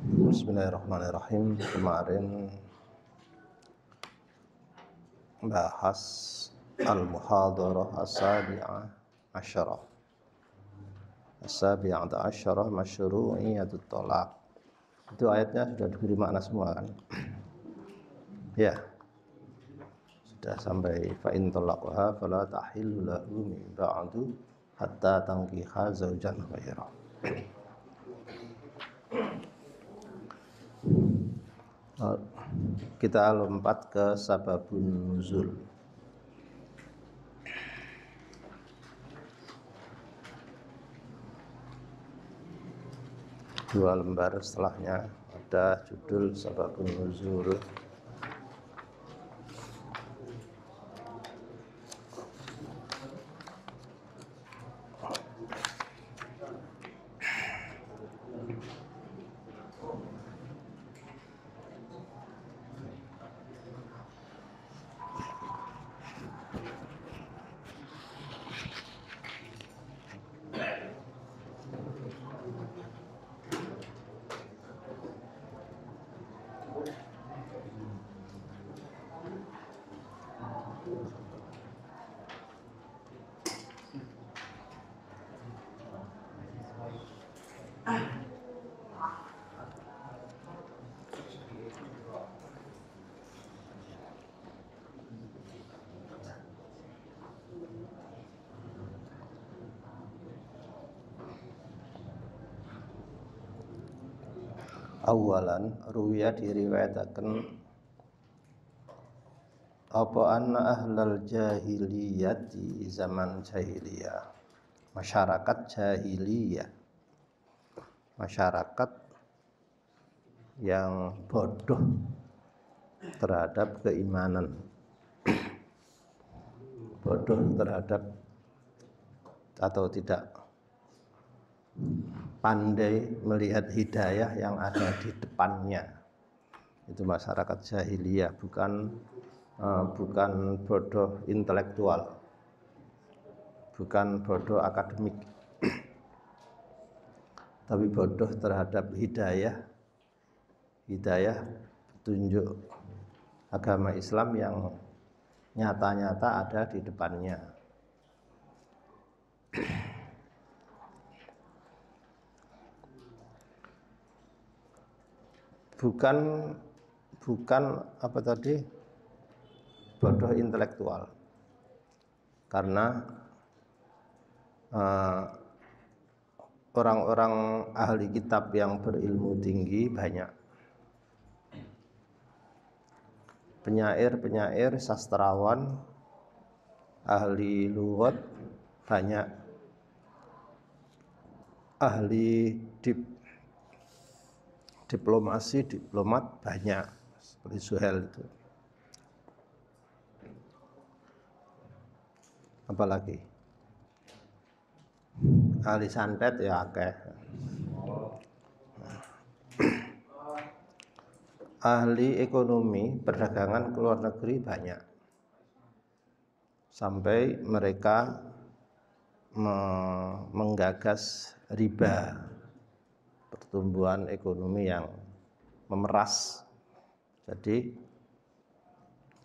Bismillahirrahmanirrahim. Kemarin bahas al-muhadarah as-sabi'ah asyarah. As-sabi'ah asyarah masyru'iyyatut thalaq. Itu ayatnya sudah diberi makna semua kan? Ya. Sudah sampai fa in talaqaha fala tahillu lahu min ba'du hatta tankiha zaujan ghairah. Kita lompat ke sababun nuzul. Dua lembar setelahnya ada judul sababun nuzul. Awalan ruwiya diriwayataken apa anna ahlal jahiliyati zaman jahiliyah, masyarakat jahiliyah, masyarakat yang bodoh terhadap keimanan, bodoh terhadap atau tidak pandai melihat hidayah yang ada di depannya. Itu masyarakat jahiliyah, bukan bodoh intelektual, bukan bodoh akademik, tapi bodoh terhadap hidayah petunjuk agama Islam yang nyata-nyata ada di depannya. Bukan apa tadi, bodoh intelektual, karena orang-orang ahli kitab yang berilmu tinggi banyak, penyair sastrawan, ahli lughat banyak, ahli diplomat banyak, seperti Suhail itu. Apalagi ahli santet ya akeh. Ahli ekonomi perdagangan ke luar negeri banyak, sampai mereka menggagas riba, pertumbuhan ekonomi yang memeras. Jadi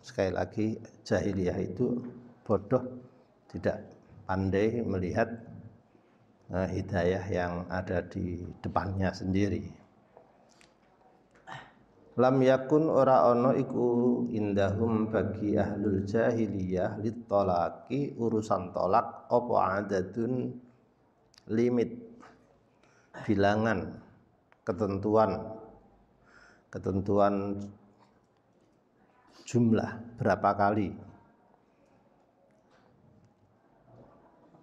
sekali lagi jahiliyah itu bodoh, tidak pandai melihat hidayah yang ada di depannya sendiri. Lam yakun ora ono iku indahum bagi ahlul jahiliyah litolaki urusan tolak apa adadun limit, bilangan, ketentuan jumlah berapa kali.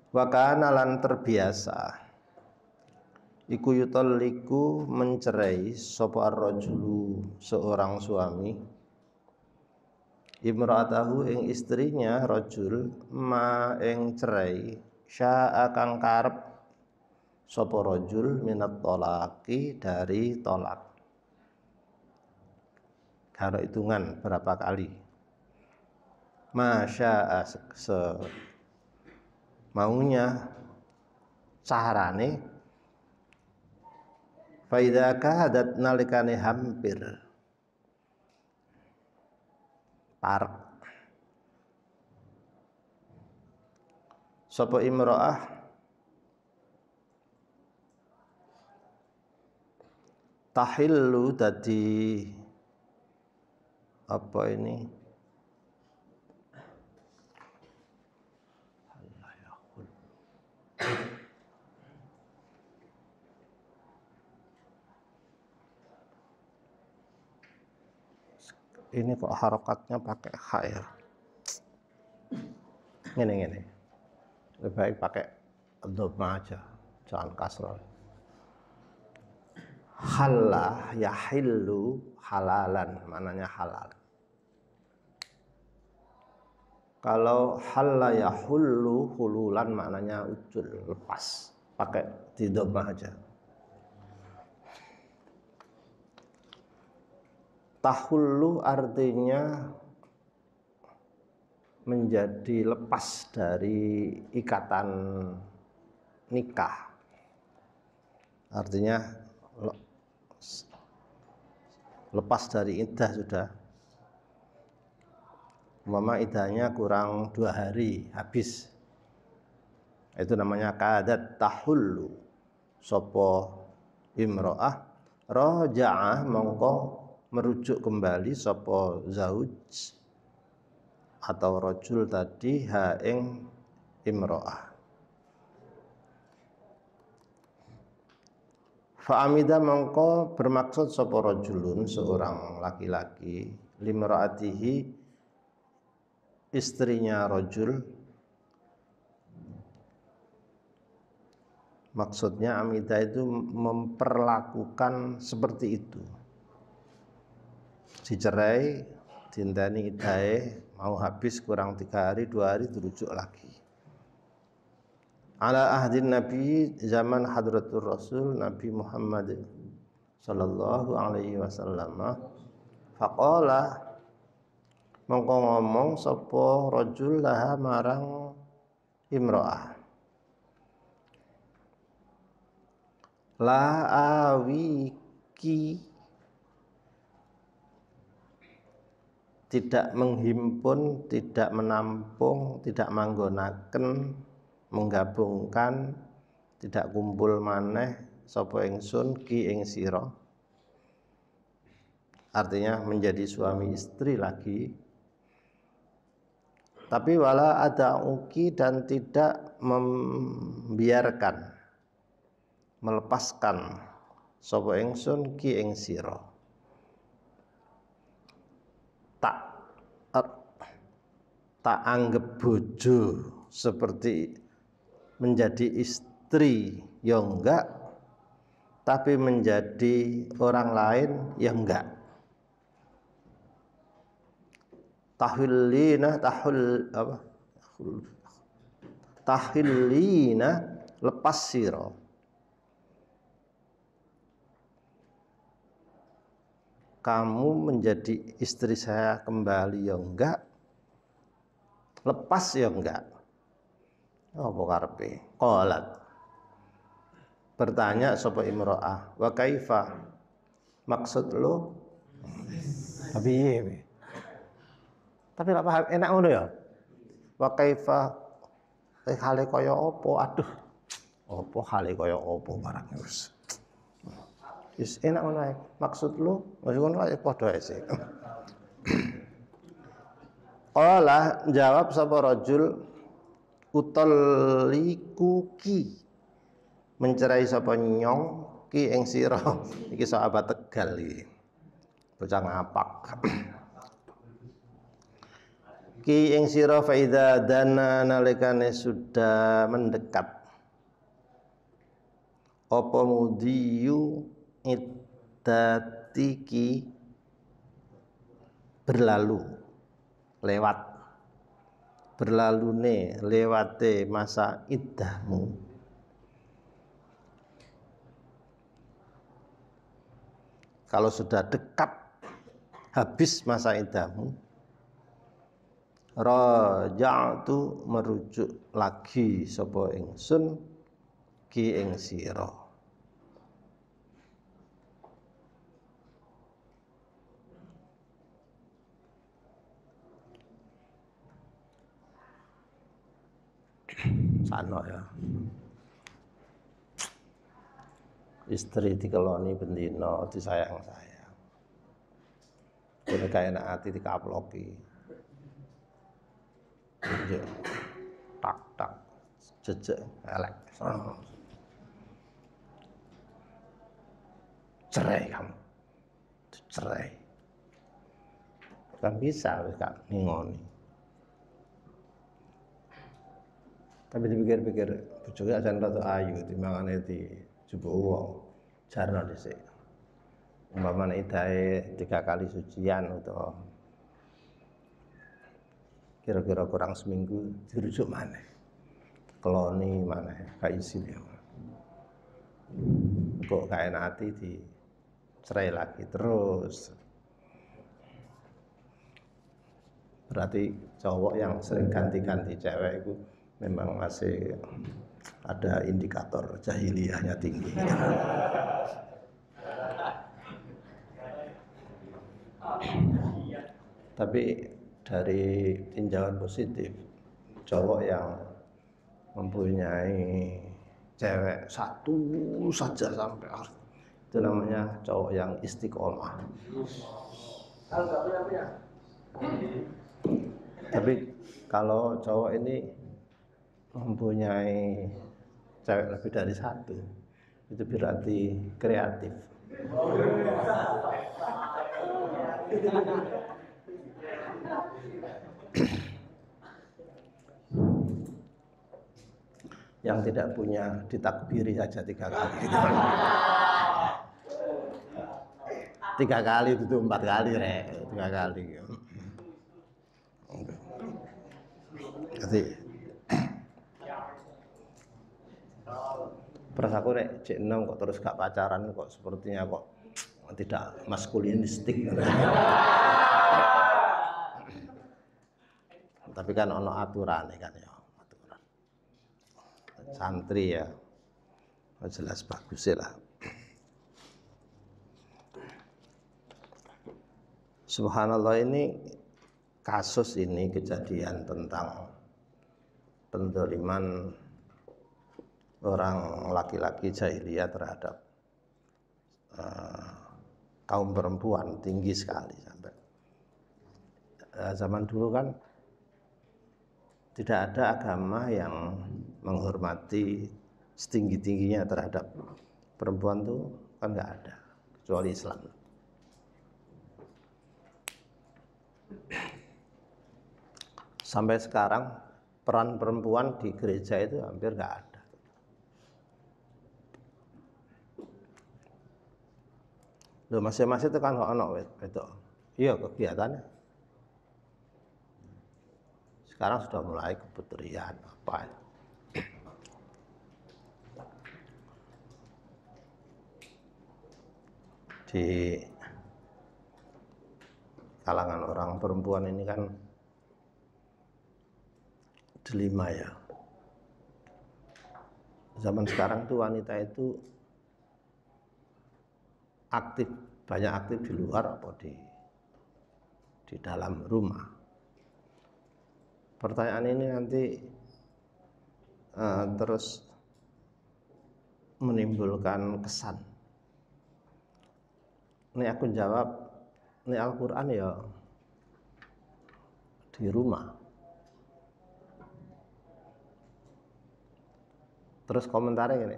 Wa kana lan terbiasa iku yutalliku mencerai sapa ar-rajulu seorang suami imra'atahu ing istrinya rajul ma ing cerai syaa kang karep sapa rajul minat tolaki dari tolak. Kalau hitungan berapa kali, masya maunya carane Fa idza kadat nalikane hampir parek sapa imro'ah tahillu dadi apa ini ini kok harokatnya pakai H ya. Ngene. Lebih baik pakai dhamma aja, jangan kasrah. Halal yahillu halalan, maknanya halal. Kalau halal yahullu hululan, maknanya ucul, lepas. Pakai di dhamma aja. Tahullu artinya menjadi lepas dari ikatan nikah. Artinya lepas dari iddah sudah. Umpama iddahnya kurang 2 hari habis. Itu namanya kadat tahullu. Sopo imro'ah raja'ah mongko merujuk kembali sopo zauj atau rajul tadi ha ing imro'ah. Fa'amida mongko bermaksud sopo rajulun seorang laki-laki limra'atihi istrinya rajul. Maksudnya amida itu memperlakukan seperti itu. Dicerai, dinteni iddahe, mau habis kurang 3 hari 2 hari dirujuk lagi. Ala ahdin Nabi zaman hadratur Rasul Nabi Muhammad sallallahu alaihi wasallam. Faqala mongko ngomong sapa rajul laha marang imro'ah. La awiki, tidak menghimpun, tidak menampung, tidak manggonaken, menggabungkan, tidak kumpul maneh sapa ingsun ki ing sira. Artinya menjadi suami istri lagi. Tapi wala ada uki dan tidak membiarkan, melepaskan sapa ingsun ki ing sira. Tak anggap bojo seperti menjadi istri ya enggak, tapi menjadi orang lain ya enggak. Tahillina lepas sira. Kamu menjadi istri saya kembali ya enggak, lepas ya enggak. Apa karepe? Qalat. Bertanya sapa imro'ah, wa kaifa? Maksud lo? Piye? Tapi lak paham enak ngono ya. Wa kaifa? Hale kaya apa? Aduh. Apa hale kaya apa barang wis. Wis enak ngono ae. Maksud lo? Wis ngono ae padha ae sih. Qala jawab sapa rajul utallikuki, mencerai sapa nyong ki ing sira. Iki sahabat Tegal iki. Bocah ngapak. Ki ing sira fa idza dana nalikane sudah mendekat apa mudiyu iddatiki berlalu lewat berlalune lewate masa iddahmu. Kalau sudah dekat habis masa iddahmu, raja'tu merujuk lagi sapa ingsun ki ing sira. Sano ya. Istri dikeloni bendino disayang-sayang. Kene kae enak ati dikaploki. Ya. Tak jejek elek. Cerai kamu. Cerai. Kan bisa wis gak ngingoni. Tapi dipikir-pikir bojoke ajan rada ayu timbangane dijupuk wong. Jarno dhisik. Umpamane idahe 3 kali sucian utawa kira-kira kurang seminggu dirujuk maneh. Keloni maneh gak isin ya. Kok gak enak hati dicerai lagi terus. Berarti cowok yang sering ganti-ganti cewek itu memang masih ada indikator jahiliyahnya tinggi. Tapi dari tinjauan positif, cowok yang mempunyai cewek satu saja sampai akhir, itu namanya cowok yang istiqomah. Tapi kalau cowok ini mempunyai cewek lebih dari satu, itu berarti kreatif. Yang tidak punya ditakbiri saja 3 kali. 3 kali itu 4 kali rek, 3 kali. Jadi perasaanku nek cek enom kok terus gak pacaran kok sepertinya kok tidak maskulinistik. Tapi kan ono aturan kan ya, aturan. Santri ya. Jelas bagus lah. Subhanallah, ini kasus ini kejadian tentang pendzaliman orang laki-laki jahiliyah terhadap kaum perempuan tinggi sekali sampai zaman dulu kan tidak ada agama yang menghormati setinggi-tingginya terhadap perempuan tuh kan nggak ada kecuali Islam. Sampai sekarang peran perempuan di gereja itu hampir nggak ada. Loh, masing-masing itu kan ono itu. Iya kegiatannya. Sekarang sudah mulai keputrian apa. Di kalangan orang perempuan ini kan delima ya. Zaman sekarang tuh wanita itu aktif, banyak aktif di luar apa di dalam rumah. Pertanyaan ini nanti terus menimbulkan kesan. Ini aku jawab, ini Al-Quran ya di rumah. Terus komentarnya gini,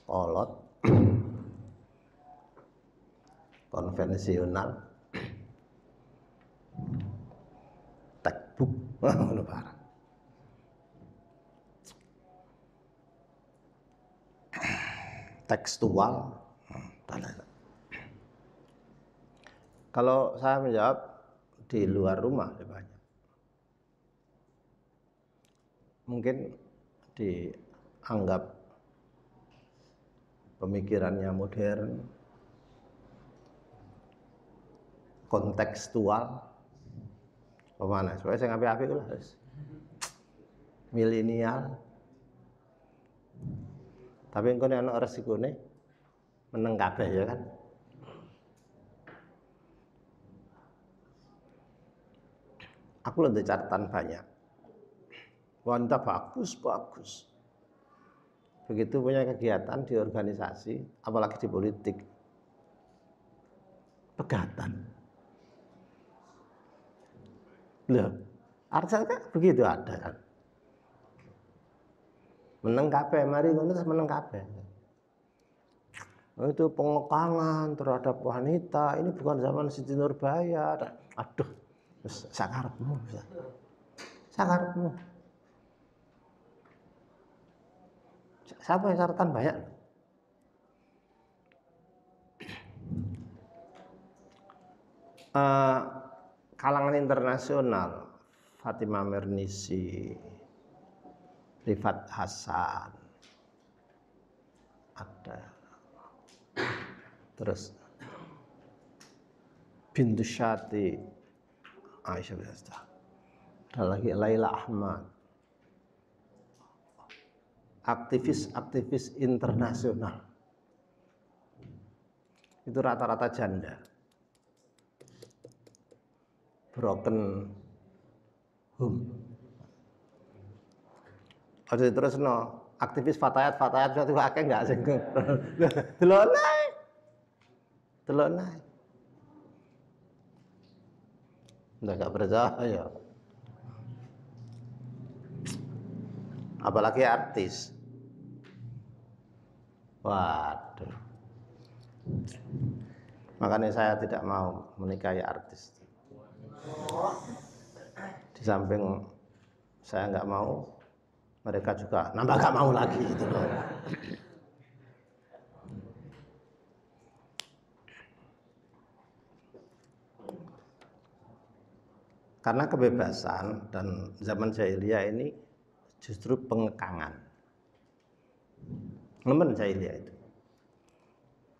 kolot, konvensional, textbook, tekstual. Kalau saya menjawab di luar rumah lebih banyak. Mungkin dianggap pemikirannya modern, kontekstual, kemana? Supaya saya ngapi-api lah, milenial. Tapi engko nek ana resikone meneng kabeh ya kan. Aku lho catatan banyak. wanita bagus. Begitu punya kegiatan di organisasi, apalagi di politik, pegatan. Loh, artinya kan begitu ada kan. Meneng kabeh, mari ngono terus meneng kabeh. Itu pengekangan terhadap wanita, ini bukan zaman Siti Nurbaya. Aduh, sakarepmu. Sakarepmu. Siapa yang syaratan banyak? Kalangan internasional, Fatimah Mernissi, Rifat Hasan, ada, terus Bintu Syati, Aisyah bin Asta, ada lagi Laila Ahmad, aktivis internasional, itu rata-rata janda, broken home. Ada terus aktivis fatayat itu akeh enggak sing delok nae. Enggak percaya. Apalagi artis. Waduh. Makanya saya tidak mau menikahi artis. Di samping saya nggak mau, mereka juga nambah nggak mau lagi gitu loh. Karena kebebasan dan zaman jahiliyah ini justru pengekangan. Nemen jahiliyah itu.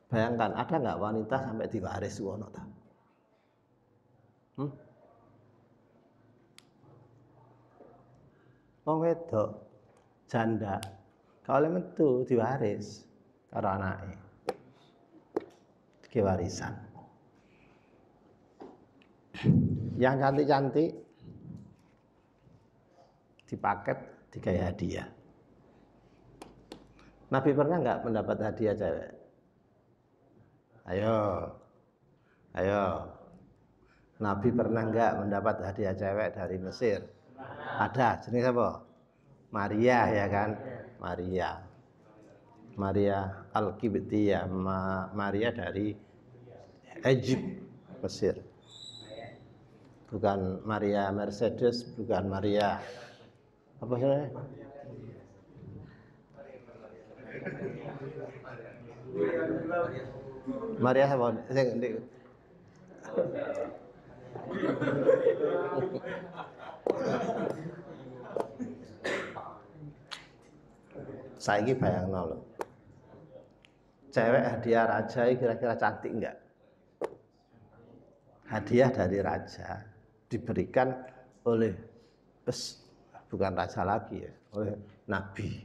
Bayangkan ada nggak wanita sampai diwaris wono ta? Wong wedok janda kalau metu diwaris karo anake. Iki warisan. Yang cantik-cantik dipaket dikai hadiah. Nabi pernah nggak mendapat hadiah cewek? Ayo. Nabi pernah nggak mendapat hadiah cewek dari Mesir? Ada, jenis apa? Maria ya kan? Maria Al-Qibtiyah, Maria dari Egypt, Mesir. Bukan Maria Mercedes, bukan Maria apa sih? Maria apa? Saiki bayangno lho. Cewek hadiah raja kira-kira cantik enggak? Hadiah dari raja diberikan oleh bukan raja lagi ya, oleh nabi.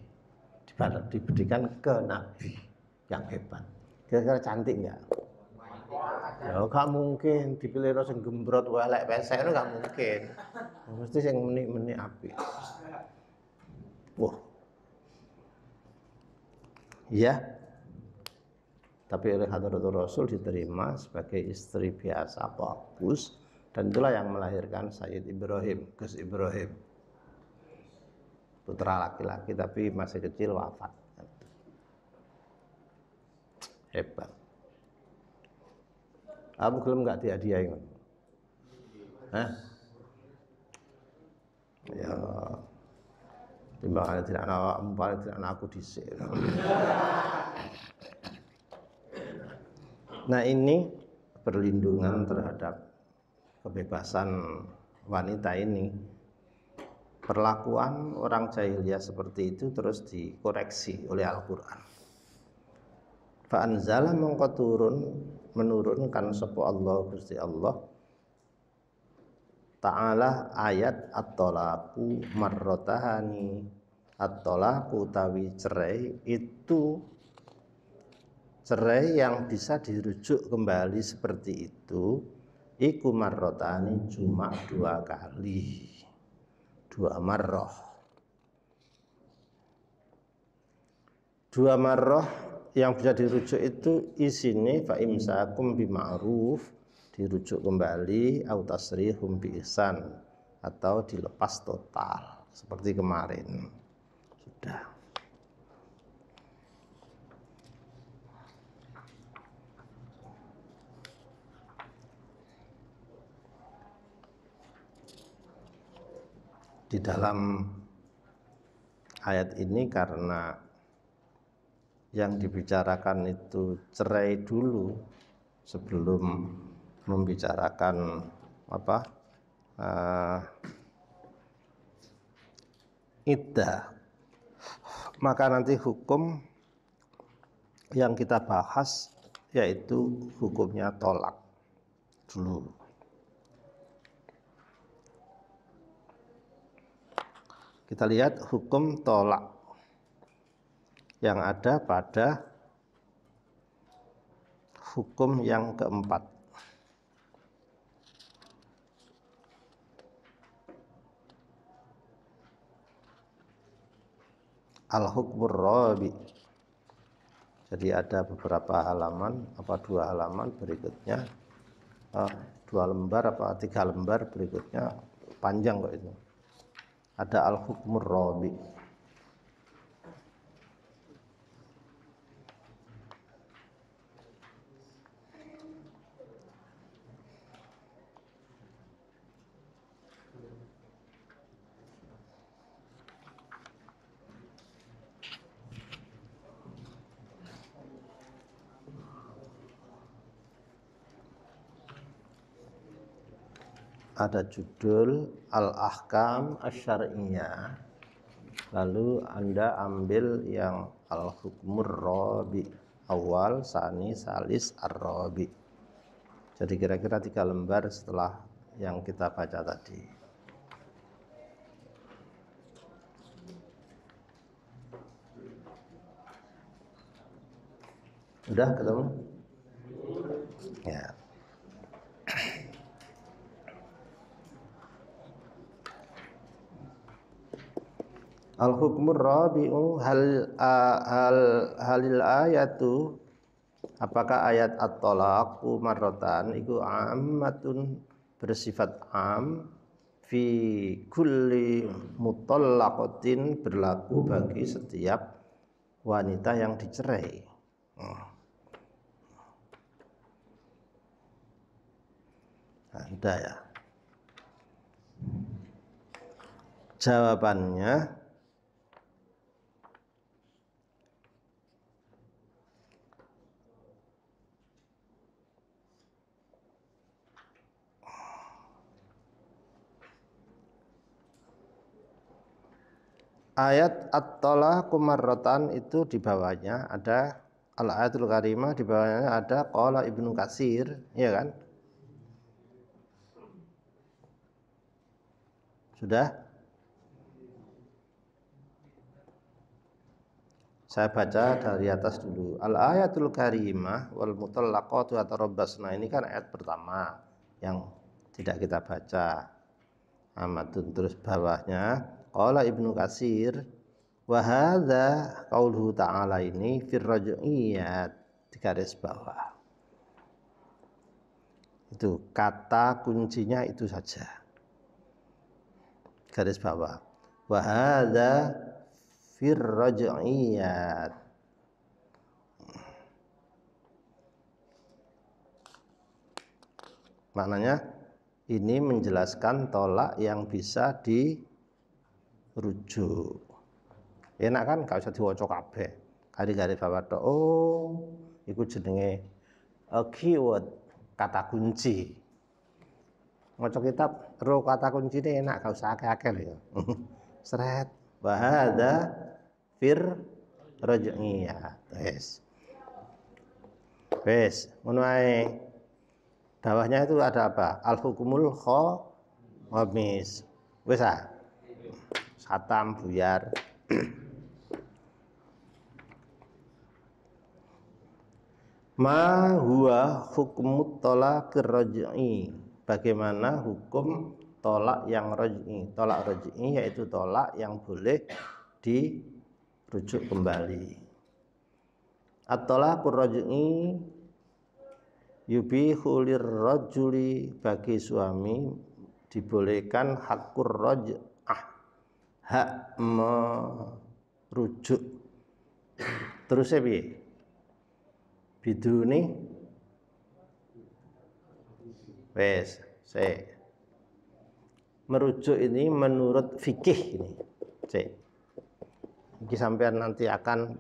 Diberikan ke nabi yang hebat. Kira-kira cantik enggak? Ya gak mungkin dipilih sing gembrot elek pesek itu gak mungkin. Mesti sing menik-menik apik. Wah. Ya. Tapi oleh Hadratul Rasul diterima sebagai istri biasa bagus, dan itulah yang melahirkan Sayyid Ibrahim, Gus Ibrahim. Putra laki-laki tapi masih kecil wafat. Hebat. Kamu belum nggak dihadiahin? Hah? Ya, timbangannya tidak aku dhisik. Nah ini perlindungan terhadap kebebasan wanita ini. Perlakuan orang jahiliyah seperti itu terus dikoreksi oleh Al-Quran. Fa'anzala mongko menurunkan sapa Allah Gusti Allah Ta'ala ayat at-talaqu marratahani. At-talaqu tawi cerai itu cerai yang bisa dirujuk kembali seperti itu iku marratani cuma 2 kali. 2 marrah. Dua marrah yang bisa dirujuk itu isine fa imsakum bima'ruf, dirujuk kembali, au tasrihum bi ihsan, atau dilepas total seperti kemarin. Sudah. Di dalam ayat ini karena yang dibicarakan itu cerai dulu sebelum membicarakan iddah, maka nanti hukum yang kita bahas yaitu hukumnya tolak dulu. Kita lihat hukum tolak yang ada pada hukum yang keempat. Al-hukmur rabi. Jadi ada beberapa halaman, dua halaman berikutnya, 2 lembar 3 lembar berikutnya, panjang kok itu. Ada al-hukmur rabi. Ada judul Al-Ahkam Asy-Syar'iyyah, lalu Anda ambil yang Al-Hukmur Rabi, awal, sani, salis, ar-rabi. Jadi kira-kira 3 lembar setelah yang kita baca tadi. Udah ketemu? Ya. Al-hukmur rabi'u halil ayatu, apakah ayat at-talaqu marratan iku ammatun, bersifat am, fi kulli mutallaqatin, berlaku bagi setiap wanita yang dicerai. Ada ya. Jawabannya ayat at-talaqu marratan itu di bawahnya ada al-ayatul karimah, di bawahnya ada qala Ibnu Katsir, ya kan? Sudah? Saya baca dari atas dulu. Al-ayatul karimah wal mutallaqatu yatarabbasna, ini kan ayat pertama yang tidak kita baca. Amatun, terus bawahnya qala Ibnu Katsir wa hadza qauluhu ta'ala, ini fir raj'iyat, di garis bawah. Itu kata kuncinya itu saja. Garis bawah. Wa hadza fir raj'iyat. Maknanya ini menjelaskan tolak yang bisa dirujuk. Enak kan, gak usah diwaca kabeh. Garis bawah tok. Oh, iku jenenge keyword, kata kunci. Maca kitab ro kata kunci ini enak, gak usah akeh-akeh ya. Seret. Wa hadza fir raj'iyat. Wes, ngono ae. Bawahnya itu ada apa? Al-hukmul khamis. Wes ah. Satam buyar. Ma huwa hukmut thalaqir raj'i. Bagaimana hukum tolak yang raj'i? Tolak raj'i yaitu tolak yang boleh dirujuk kembali. At-talaqur raj'i yubihu lirrajuli, bagi suami dibolehkan hakur raj'ah, hak merujuk. Terus piye? Biduni wes merujuk ini menurut fikih ini. Ini sampean nanti akan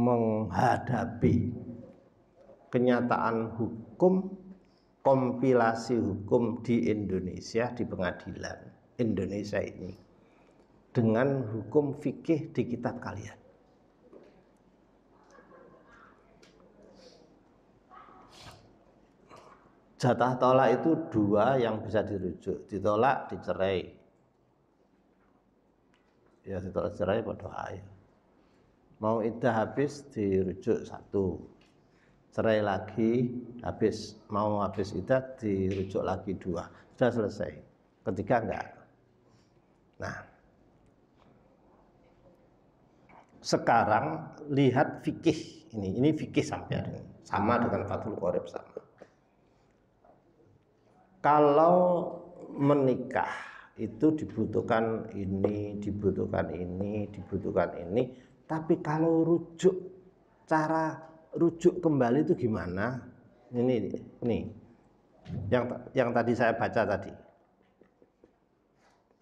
menghadapi kenyataan hukum, kompilasi hukum di Indonesia, di pengadilan Indonesia ini dengan hukum fikih di kitab kalian. Jatah tolak itu dua yang bisa dirujuk, ditolak, dicerai. Ya ditolak cerai pada air. Mau iddah habis dirujuk satu, cerai lagi habis, mau habis iddah dirujuk lagi dua, sudah selesai. Ketiga enggak. Nah, sekarang lihat fikih ini fikih sampai sama dengan Fathul Qorib sama. Kalau menikah itu dibutuhkan ini, dibutuhkan ini, dibutuhkan ini. Tapi kalau rujuk, cara rujuk kembali itu gimana? Ini yang tadi saya baca tadi.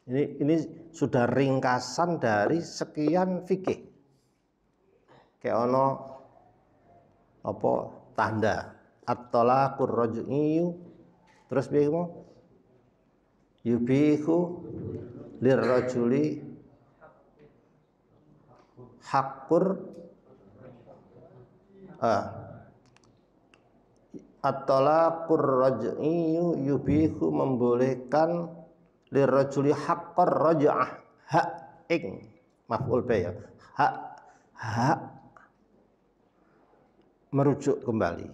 Ini sudah ringkasan dari sekian fikih. Kayak ono apa tanda at-talaqur raj'i, terus piye mau? Yubihu lirrajuli hakur at-talaqur raj'i yubihu, membolehkan lirrajuli haqqar raj'ah, hak ing maf'ul bi ya, hak merujuk kembali.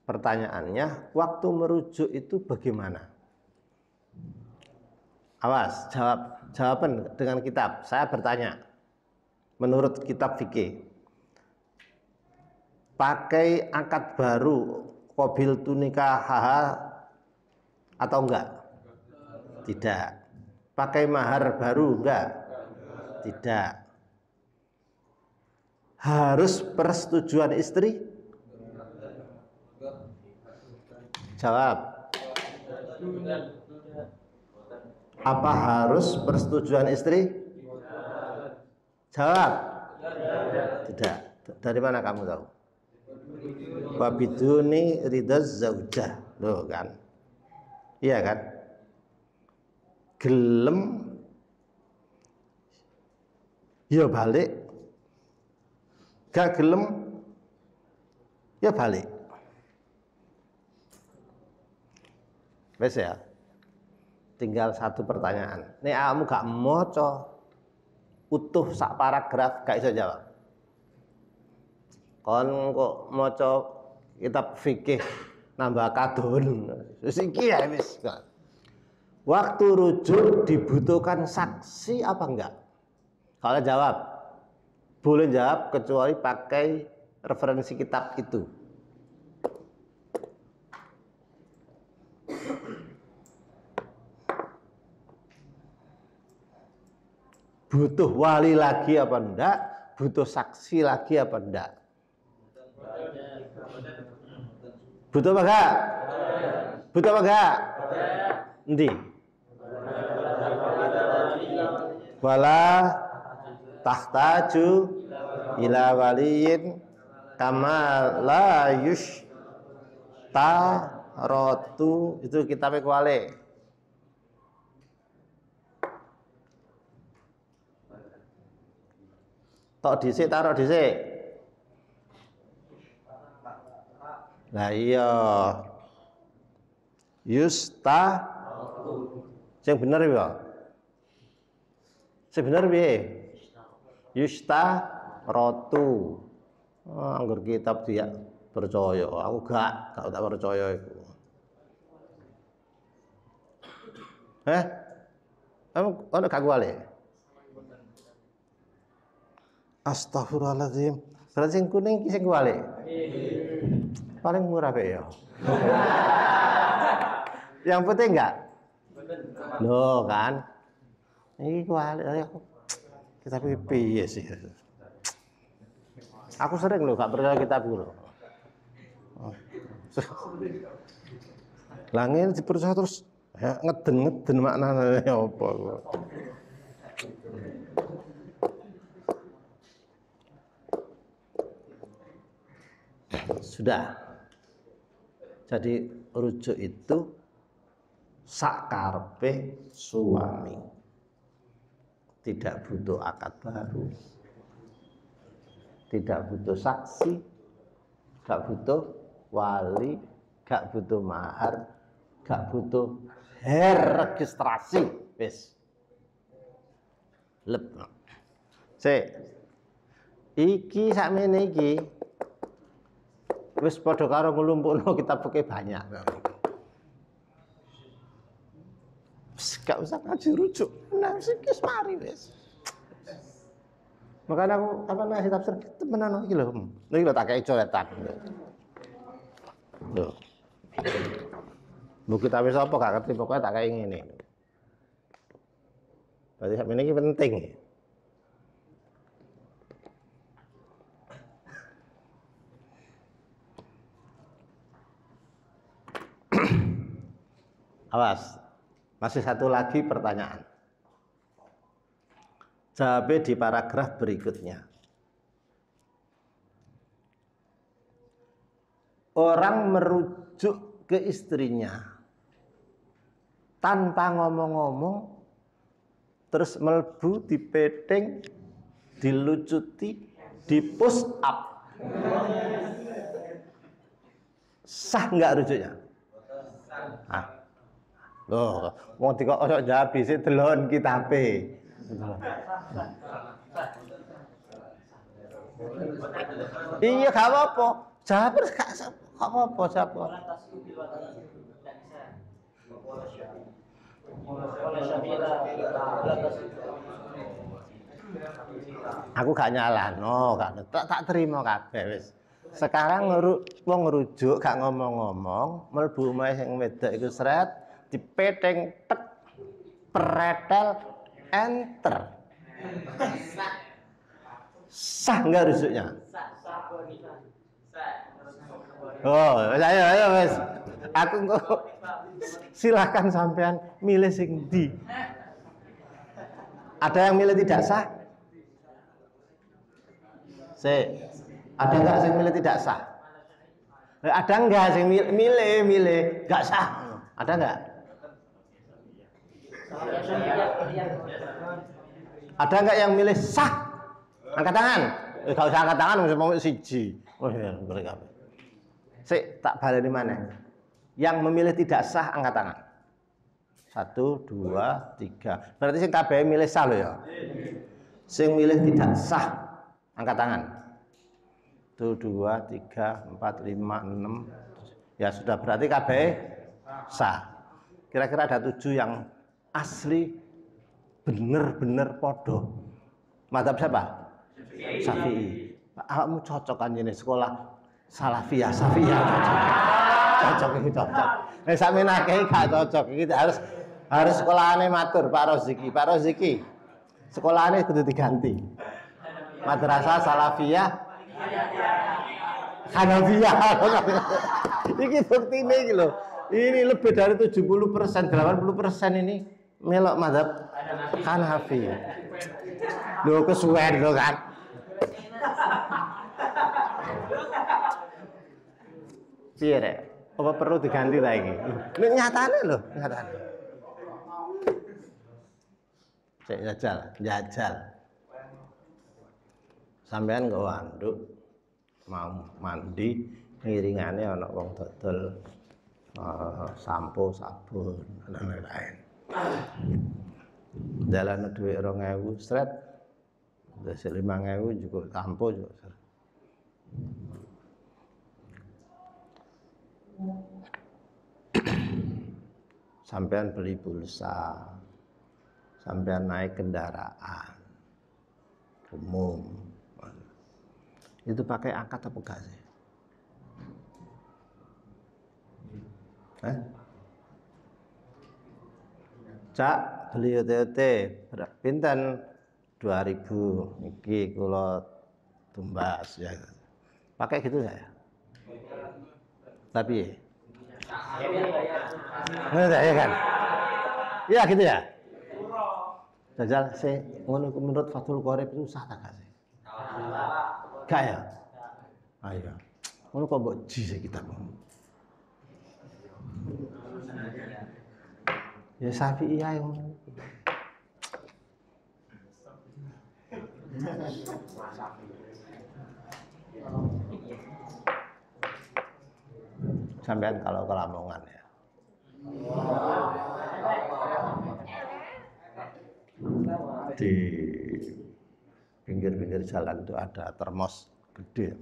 Pertanyaannya, waktu merujuk itu bagaimana? Awas, jawaban dengan kitab. Saya bertanya, menurut kitab fikih, pakai akad baru qabil tunikah atau enggak? Tidak. Pakai mahar baru enggak? Tidak. Harus persetujuan istri? Jawab. Apa harus persetujuan istri? Jawab. Tidak. Dari mana kamu tahu? Wabiduni ridaz zaujah. Loh kan? Iya kan? Gelem ya balik, gak gelem ya balik. Wes ya. Tinggal satu pertanyaan. Nek kamu gak maca utuh sak paragraf gak iso jawab. Kon kok maca kitab fikih nambah kadon. Wis iki ya wis. Waktu rujuk dibutuhkan saksi apa enggak? Kalau jawab, boleh jawab kecuali pakai referensi kitab itu. Butuh wali lagi apa enggak? Butuh saksi lagi apa enggak? Butuh apa enggak? Butuh apa enggak? Endi? Wala tahtaju ila waliyin kama la yushtaratu, itu kitabnya kuali. Tok dhisik taruh dhisik. Lah iya. Yusta sing bener ya. Sing bener piye? Yusta rotu. Anggur kitab dia percaya. Aku gak tak percaya iku. Kamu ono gak kuali? Astagfirullahaladzim. Berarti sing kuning ki sing kuali. Paling murah Pak ya. Yang putih enggak? Loh kan. Ini kuali aku. Kita piye sih. Aku sering loh gak percaya kitab loh. Langit dipercaya terus ya, ngeden maknanya apa. Sudah. Jadi rujuk itu sakarpe suami. Tidak butuh akad baru. Tidak butuh saksi. Gak butuh wali, gak butuh mahar, gak butuh registrasi. Wis. Lep. Iki sakmene iki wis padha karo nglumpukno kitab fikih banyak. Gak usah ngaji rujuk. Nah, wis mari wis. Makanya aku apa ngasih tafsir temenan iki lho. Iki lho tak kei coretan. Lho. Buku kitab wis apa gak ngerti pokoknya tak kei ngene. Berarti sakmene iki penting. Awas, masih satu lagi pertanyaan. Jawabnya di paragraf berikutnya. Orang merujuk ke istrinya tanpa ngomong-ngomong, terus melbu, dipeting, dilucuti, di push up. Sah nggak rujuknya? Ah. Loh, wong dikok ojo jawab sik delon kitabe. Iya gak apa-apa. Jawab terus gak apa-apa siapa. Aku gak nyalahno, tak terima kabeh wis. Sekarang wong ngerujuk gak ngomong-ngomong, mlebu omahe sing wedok iku sret, dipeting tek pretel enter. Sah enggak rujuknya? Oh, ayo wis. Aku kok silakan sampean milih sing ndi. Ada yang milih tidak sah? Ada enggak sing milih tidak sah? Ada enggak sing milih enggak sah? Ada enggak? Ada enggak yang milih sah? Angkat tangan. Enggak usah angkat tangan, mau siji. Oh iya, boleh kabeh. Tak baleni mana? Yang memilih tidak sah angkat tangan. 1, 2, 3. Berarti sing kabeh milih sah lho ya. Sing milih tidak sah angkat tangan. 1, 2, 3, 4, 5, 6. Ya sudah berarti kabeh sah. Kira-kira ada 7 yang asli bener-bener podo. Madzhab siapa? Syafi'i. Kamu cocok kan ini sekolah Salafiyah, Safiyah cocok ini cocok. Nek sampeyan akeh gak cocok iki harus sekolahane matur Pak Roziki. Sekolahane kudu diganti. Madrasah Salafiyah Hanafiyah. Iki buktine iki lho. Ini lebih dari 70%, 80% ini melok madzhab Hanafi. Lho kesuwen lho kan. Piye rek? Apa perlu diganti lagi? Nek nyatane lho, nyatane. Cek jajal. Sampean nggo anduk mau mandi ngiringane ana wong dodol sampo, sabun, dan lain-lain. Dalan duit 2.000 sret, dasar 5.000 juga sampo juga. Sampean beli pulsa, sampean naik kendaraan umum, Itu pakai akad apa enggak sih? Cak beli OTT pinten 2000 iki kula tumbas ya. Pakai gitu enggak ya? Tapi enggak ya kan? Iya gitu ya? Jajal sih ngono menurut Fathul Qorib itu sah tak sih? Enggak ya? Ayo. Ngono kok mbok ji sih kita. Ya Syafi'i ae ngono. Sampean kalau ke Lamongan ya. Di pinggir-pinggir jalan itu ada termos gede.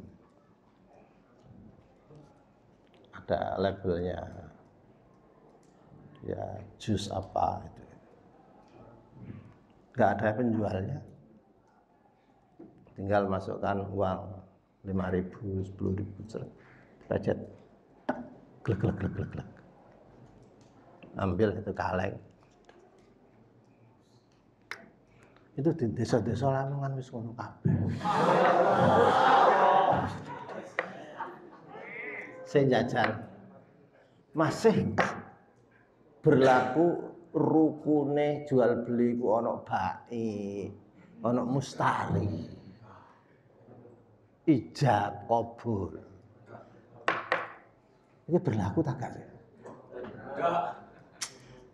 Ada labelnya. Ya, jus apa itu. Enggak ada penjualnya. Tinggal masukkan uang 5.000, 10.000 budget. Glek glek glek glek glek. Ambil itu kaleng. Itu di desa-desa Lamongan wis ngono kabeh. Saya jajan. Masihkah berlaku rukune jual beli ku ana bai, ana mustari. Ijab kabul. Ini berlaku tak gak sih?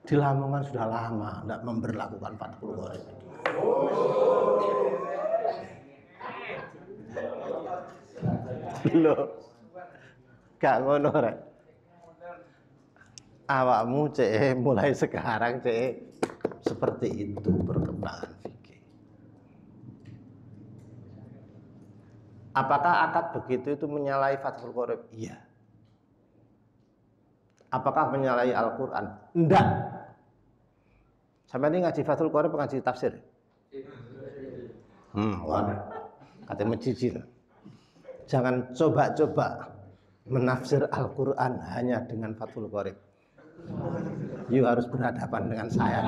Di Lamongan sudah lama tidak memberlakukan Fathul Qorib. Loh, gak ngono rek. Awakmu cek mulai sekarang cek seperti itu perkembangan fikih. Apakah akad begitu itu menyalahi Fathul Qorib? Iya. Apakah menyalahi Al-Quran? Enggak. Sampai ini ngaji Fathul Qorib ngaji tafsir? Waduh. Katanya mencicil. Jangan coba-coba menafsir Al-Quran hanya dengan Fathul Qorib. You harus berhadapan dengan saya.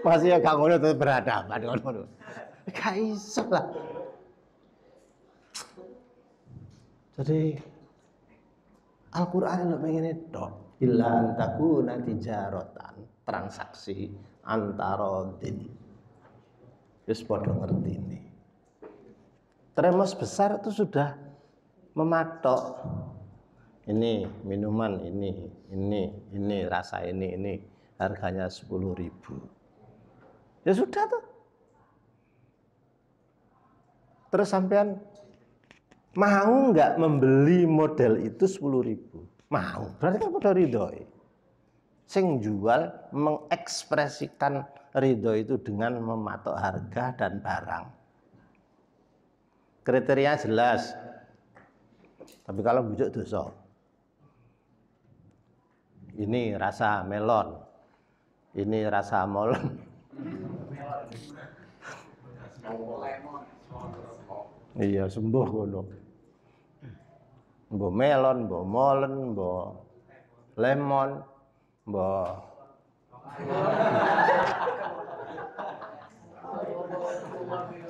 Masih ya gak ngono tuh berhadapan ngono. Gak iso lah. Jadi Al-Quran itu pengen itu illa antakuna tijaratan, transaksi antarodin. Terus podo ngerti ini. Termos besar itu sudah mematok ini minuman ini rasa ini harganya 10.000. Ya sudah tuh. Terus sampean mau nggak membeli model itu 10.000? Mau. Berarti kan pada ridho. Sing jual mengekspresikan ridho itu dengan mematok harga dan barang. Kriteria jelas. Tapi kalau bujuk dosa. Ini rasa melon. Ini rasa molen. Iya, sembuh ngono. Mbok melon, mbok molen, mbok lemon, mbok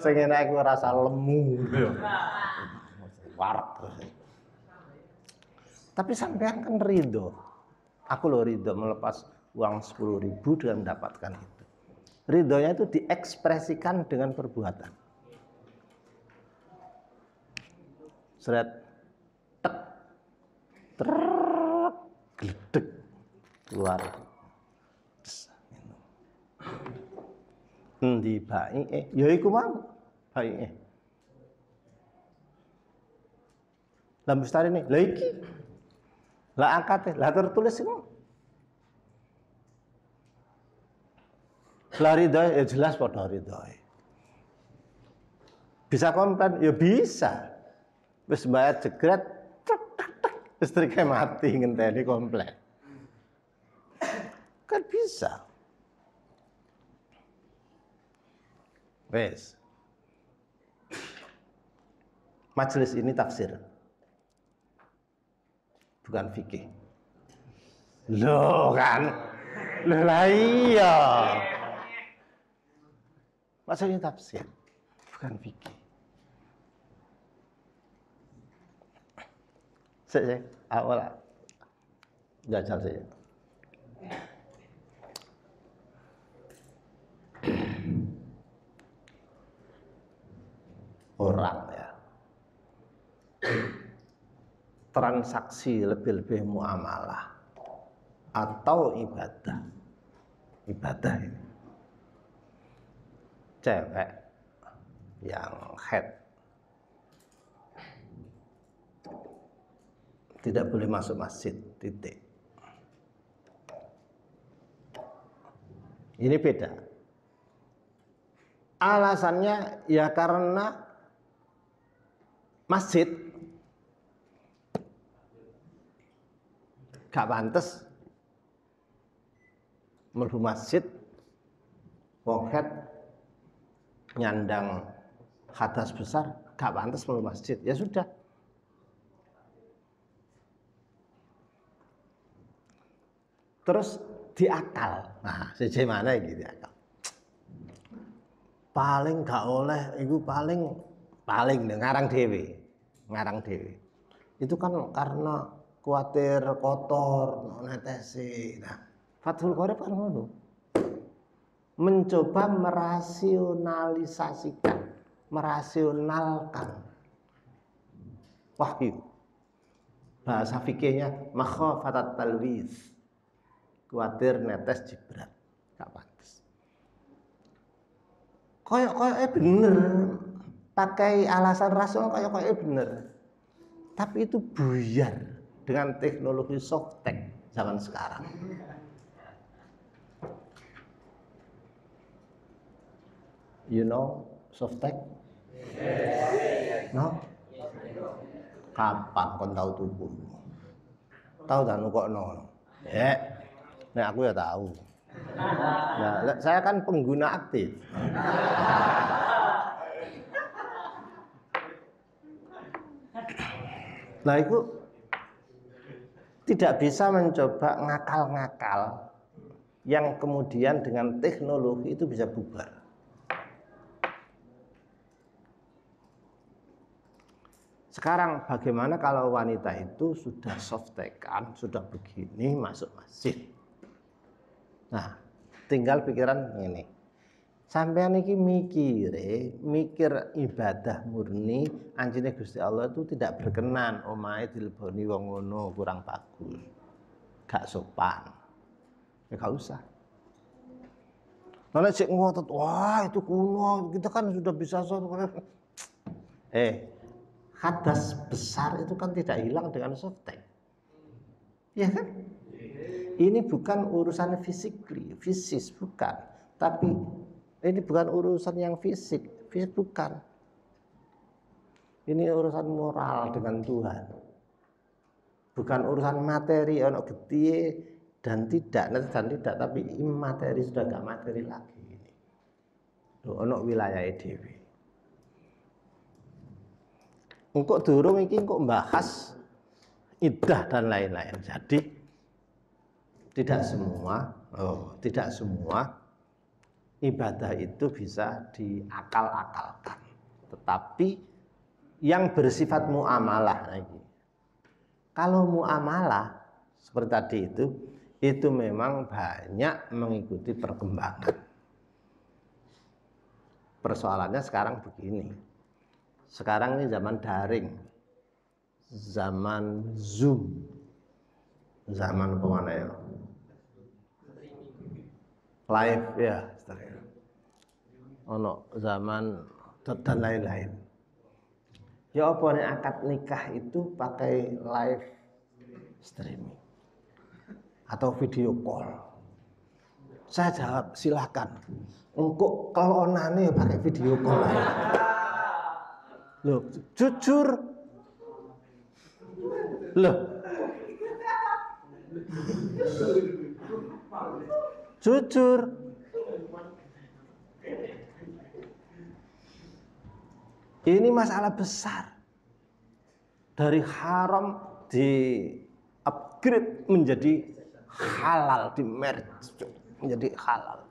sing enak iku rasa lemu. Warak. Tapi sampean kan ridho. Aku loh ridho melepas uang 10.000 dan mendapatkan itu. Ridhonya itu diekspresikan dengan perbuatan. Seret, tek, trrrr, gledek, keluar. Endi baike? Ya iku mau baike. Lah mustari nih, lah iki. Lah akate, lah tertulis iku. Lah ridho ya jelas padha ridho. Bisa komplain? Ya bisa. Wis bayar jegret, listriknya mati ngenteni komplain. Kan bisa. Wes. majelis ini tafsir, bukan fikih. Loh kan? Loh lah iya. Maksudnya tafsir, bukan fikih. Saya awal jajal saya. Orang ya transaksi lebih-lebih muamalah atau ibadah ini cewek yang head tidak boleh masuk masjid, titik. Ini beda. Alasannya ya karena masjid gak pantes mlebu masjid wong head nyandang hadas besar, gak pantes mlebu masjid. Ya sudah. Terus diakal. Nah, sejauh mana gitu diakal. Paling gak oleh itu paling ngarang dewe. Itu kan karena khawatir kotor, netesi. Nah, Fathul Qorib kan ngono. Mencoba merasionalkan wahyu. Bahasa fikihnya makhafatat talwiz. Khawatir netes jibrat, gak pantes. Koyok bener, pakai alasan rasional koyok bener. Tapi itu buyar dengan teknologi softtek zaman sekarang. You know softtek? No? Kapan kon tahu tubuh? Tahu dan kok no? Nah aku ya tahu. Nah, saya kan pengguna aktif. Nah itu tidak bisa mencoba ngakal-ngakal yang kemudian dengan teknologi itu bisa bubar. Sekarang bagaimana kalau wanita itu sudah softtekan, sudah begini masuk masjid. Nah, tinggal pikiran ini. Sampean iki mikir ibadah murni anjine Gusti Allah itu tidak berkenan omahe dileboni wong ngono kurang bagus. Gak sopan. Ya gak usah. Nek sik ngotot, wah itu kuno, kita kan sudah bisa softtek. Hadas besar itu kan tidak hilang dengan softtek. Ya kan? Ini bukan urusan fisis bukan, tapi ini bukan urusan yang fisik bukan. Ini urusan moral dengan Tuhan. Bukan urusan materi, ono getihe dan tidak, tapi imateri sudah gak materi lagi. Ono wilayah dhewe. Engkau durung iki engkau bahas iddah dan lain-lain. Jadi tidak semua ibadah itu bisa diakal-akalkan. Tetapi yang bersifat muamalah lagi. Kalau muamalah seperti tadi itu memang banyak mengikuti perkembangan. Persoalannya sekarang begini. Sekarang ini zaman daring. Zaman Zoom. Zaman apa mana ya? Live ya, ono zaman dan lain-lain. Ya apa nih akad nikah itu pakai live streaming atau video call? Saya jawab silakan. Engkau kelonane pakai video call. Loh, jujur. Loh. Jujur. Ini masalah besar. dari haram di upgrade menjadi halal, di merge menjadi halal.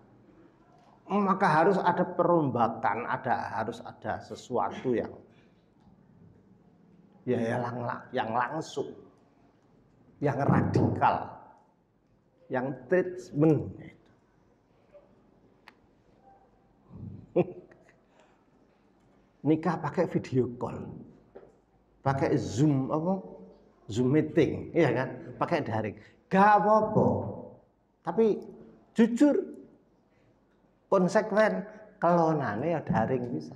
Maka harus ada perombakan, harus ada sesuatu yang langsung, yang radikal, yang treatment. Nikah pakai video call, pakai Zoom Zoom meeting, iya kan? Pakai daring, gak apa-apa. Tapi jujur, konsekuen, kelonane ya daring bisa.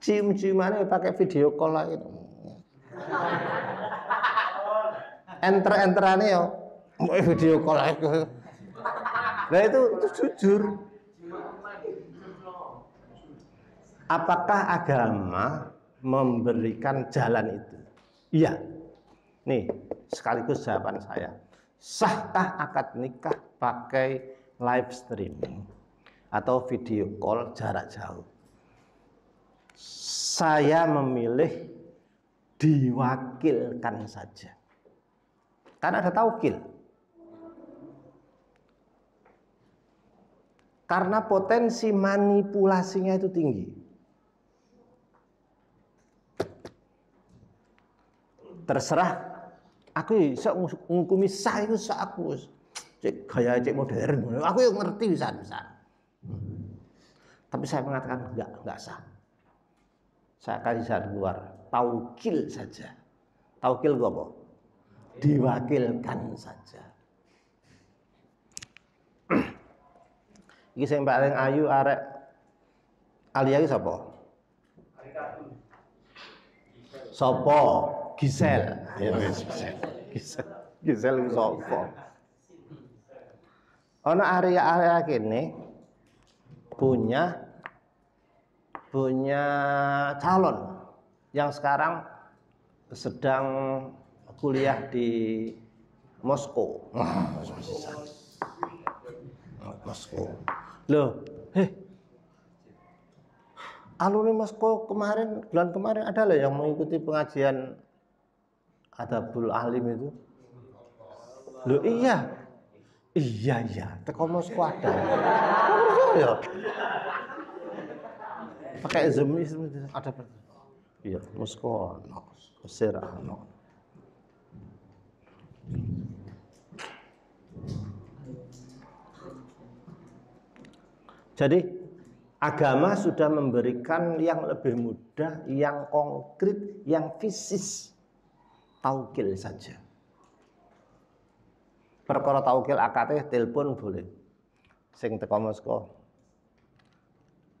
Cium-ciumannya pakai video call lagi. Enter-enterannya ya video call lagi. Nah itu jujur. Apakah agama memberikan jalan itu? Iya. Nih, sekaligus jawaban saya. Sahkah akad nikah pakai live streaming atau video call jarak jauh? Saya memilih diwakilkan saja. Karena ada taukil. Karena potensi manipulasinya itu tinggi. Terserah aku iso ngukumi sah itu sah aku cek gaya cek modern aku yang ngerti bisa. Tapi saya mengatakan enggak sah. Saya kasih jalan keluar, taukil saja. Taukil gua apa? Diwakilkan saja. Iki sing paling ayu arek Alia iki sapa? Sopo? Gisel. Ya wis Gisel. Gisel iku sapa? Ana area-area kene punya calon yang sekarang sedang kuliah di Moskow. Moskow. Loh, alumni Moskow bulan kemarin ada loh yang mengikuti pengajian Adabul Alim itu. Loh iya, teko Moskow ada. Ya. Pakai Zoom ada. Iya, Moskow, Mesir, Jadi agama sudah memberikan yang lebih mudah, yang konkret, yang fisis. Taukil saja. Perkara taukil akate telepon boleh. Sing teko Moskow.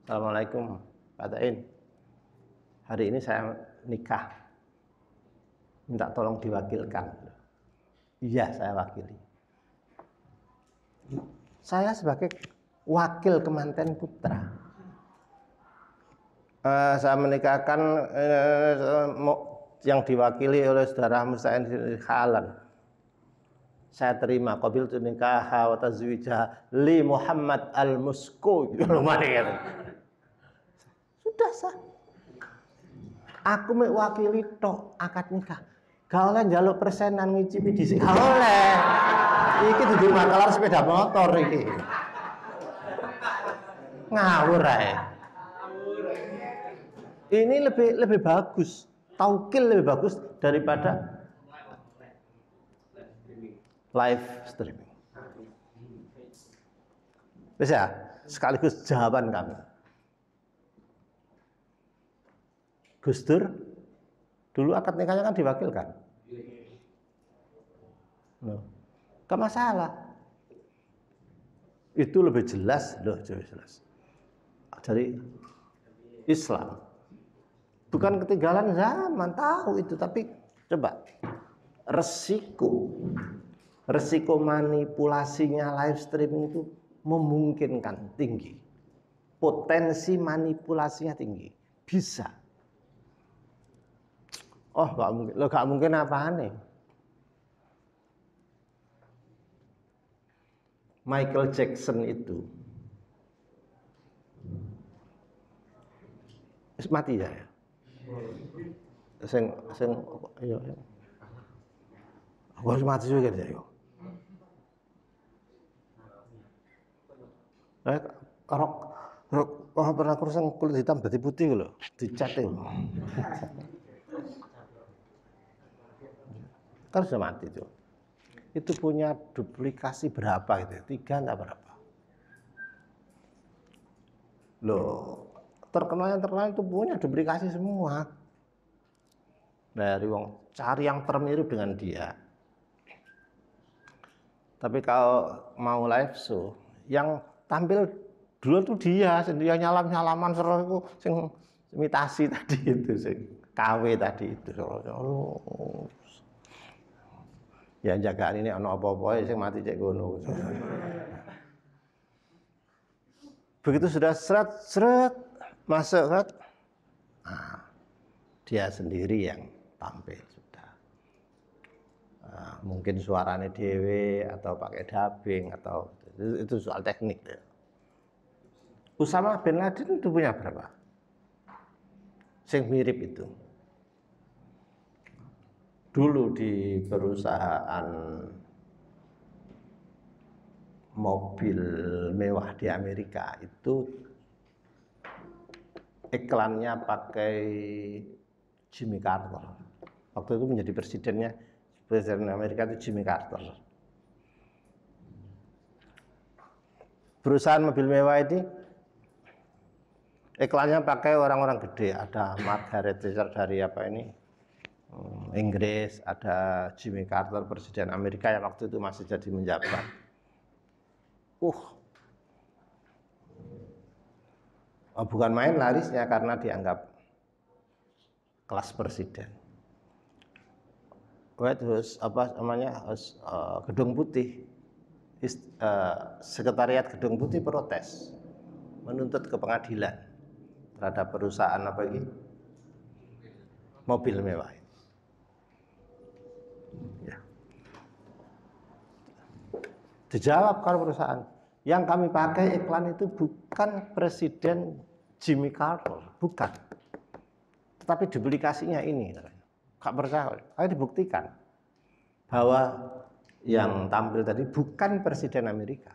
Assalamualaikum, Pak Tain. Hari ini saya nikah. Minta tolong diwakilkan. Iya, saya wakili. Saya sebagai wakil kemanten putra. Saya menikahkan yang diwakili oleh saudara Musa'in Khalan. Saya terima qabil tu nikah wa tazwija li Muhammad al-Musko. Sudah sah. Aku mewakili tok akad nikah. Gak oleh njaluk persenan ngicipi dhisik. Gak oleh. Iki dudu makalar sepeda motor iki. Ngawur ae. Ini lebih bagus. Taukil lebih bagus daripada live streaming. Bisa sekaligus jawaban kami. Gus Dur dulu akad nikahnya kan diwakilkan. Loh, gak masalah. Itu lebih jelas, jelas. Dari Islam. Bukan ketinggalan zaman, tahu itu, tapi coba resiko manipulasinya live streaming itu memungkinkan tinggi. Potensi manipulasinya tinggi. Bisa. Oh, gak mungkin. Lo gak mungkin apaan nih? Michael Jackson itu mati ya. Sing iya. Aku harus mati juga deh yo. Rok pernah kurang kulit hitam jadi putih loh, dicat itu. Kan sudah mati tuh. Itu punya duplikasi berapa gitu? 3 enggak berapa? Loh, yang terkenal itu punya duplikasi semua. Dari wong cari yang termirip dengan dia. Tapi kalau mau live show, yang tampil dulu tuh dia sendiri yang nyalam-nyalaman seru itu sing imitasi tadi itu sing KW tadi itu. Ya jagaan ini ana apa-apa sing mati cek ngono. Begitu sudah seret masuk kan, nah, dia sendiri yang tampil sudah. Mungkin suaranya dewe atau pakai dubbing atau itu soal teknik. Ya. Usama bin Laden itu punya berapa? Sing mirip itu. Dulu di perusahaan mobil mewah di Amerika itu iklannya pakai Jimmy Carter. Waktu itu menjadi presiden Amerika itu Jimmy Carter. Perusahaan mobil mewah ini iklannya pakai orang-orang gede, ada Margaret Thatcher dari apa ini? Inggris, ada Jimmy Carter presiden Amerika yang waktu itu masih jadi menjabat. Bukan main larisnya karena dianggap kelas presiden. White House apa namanya Gedung Putih, sekretariat Gedung Putih protes menuntut ke pengadilan terhadap perusahaan apa ini mobil mewah. Ya. Dijawab kalau perusahaan, yang kami pakai iklan itu bukan presiden Jimmy Carter, bukan. Tetapi duplikasinya ini. Gak percaya, ayo dibuktikan bahwa yang tampil tadi bukan presiden Amerika,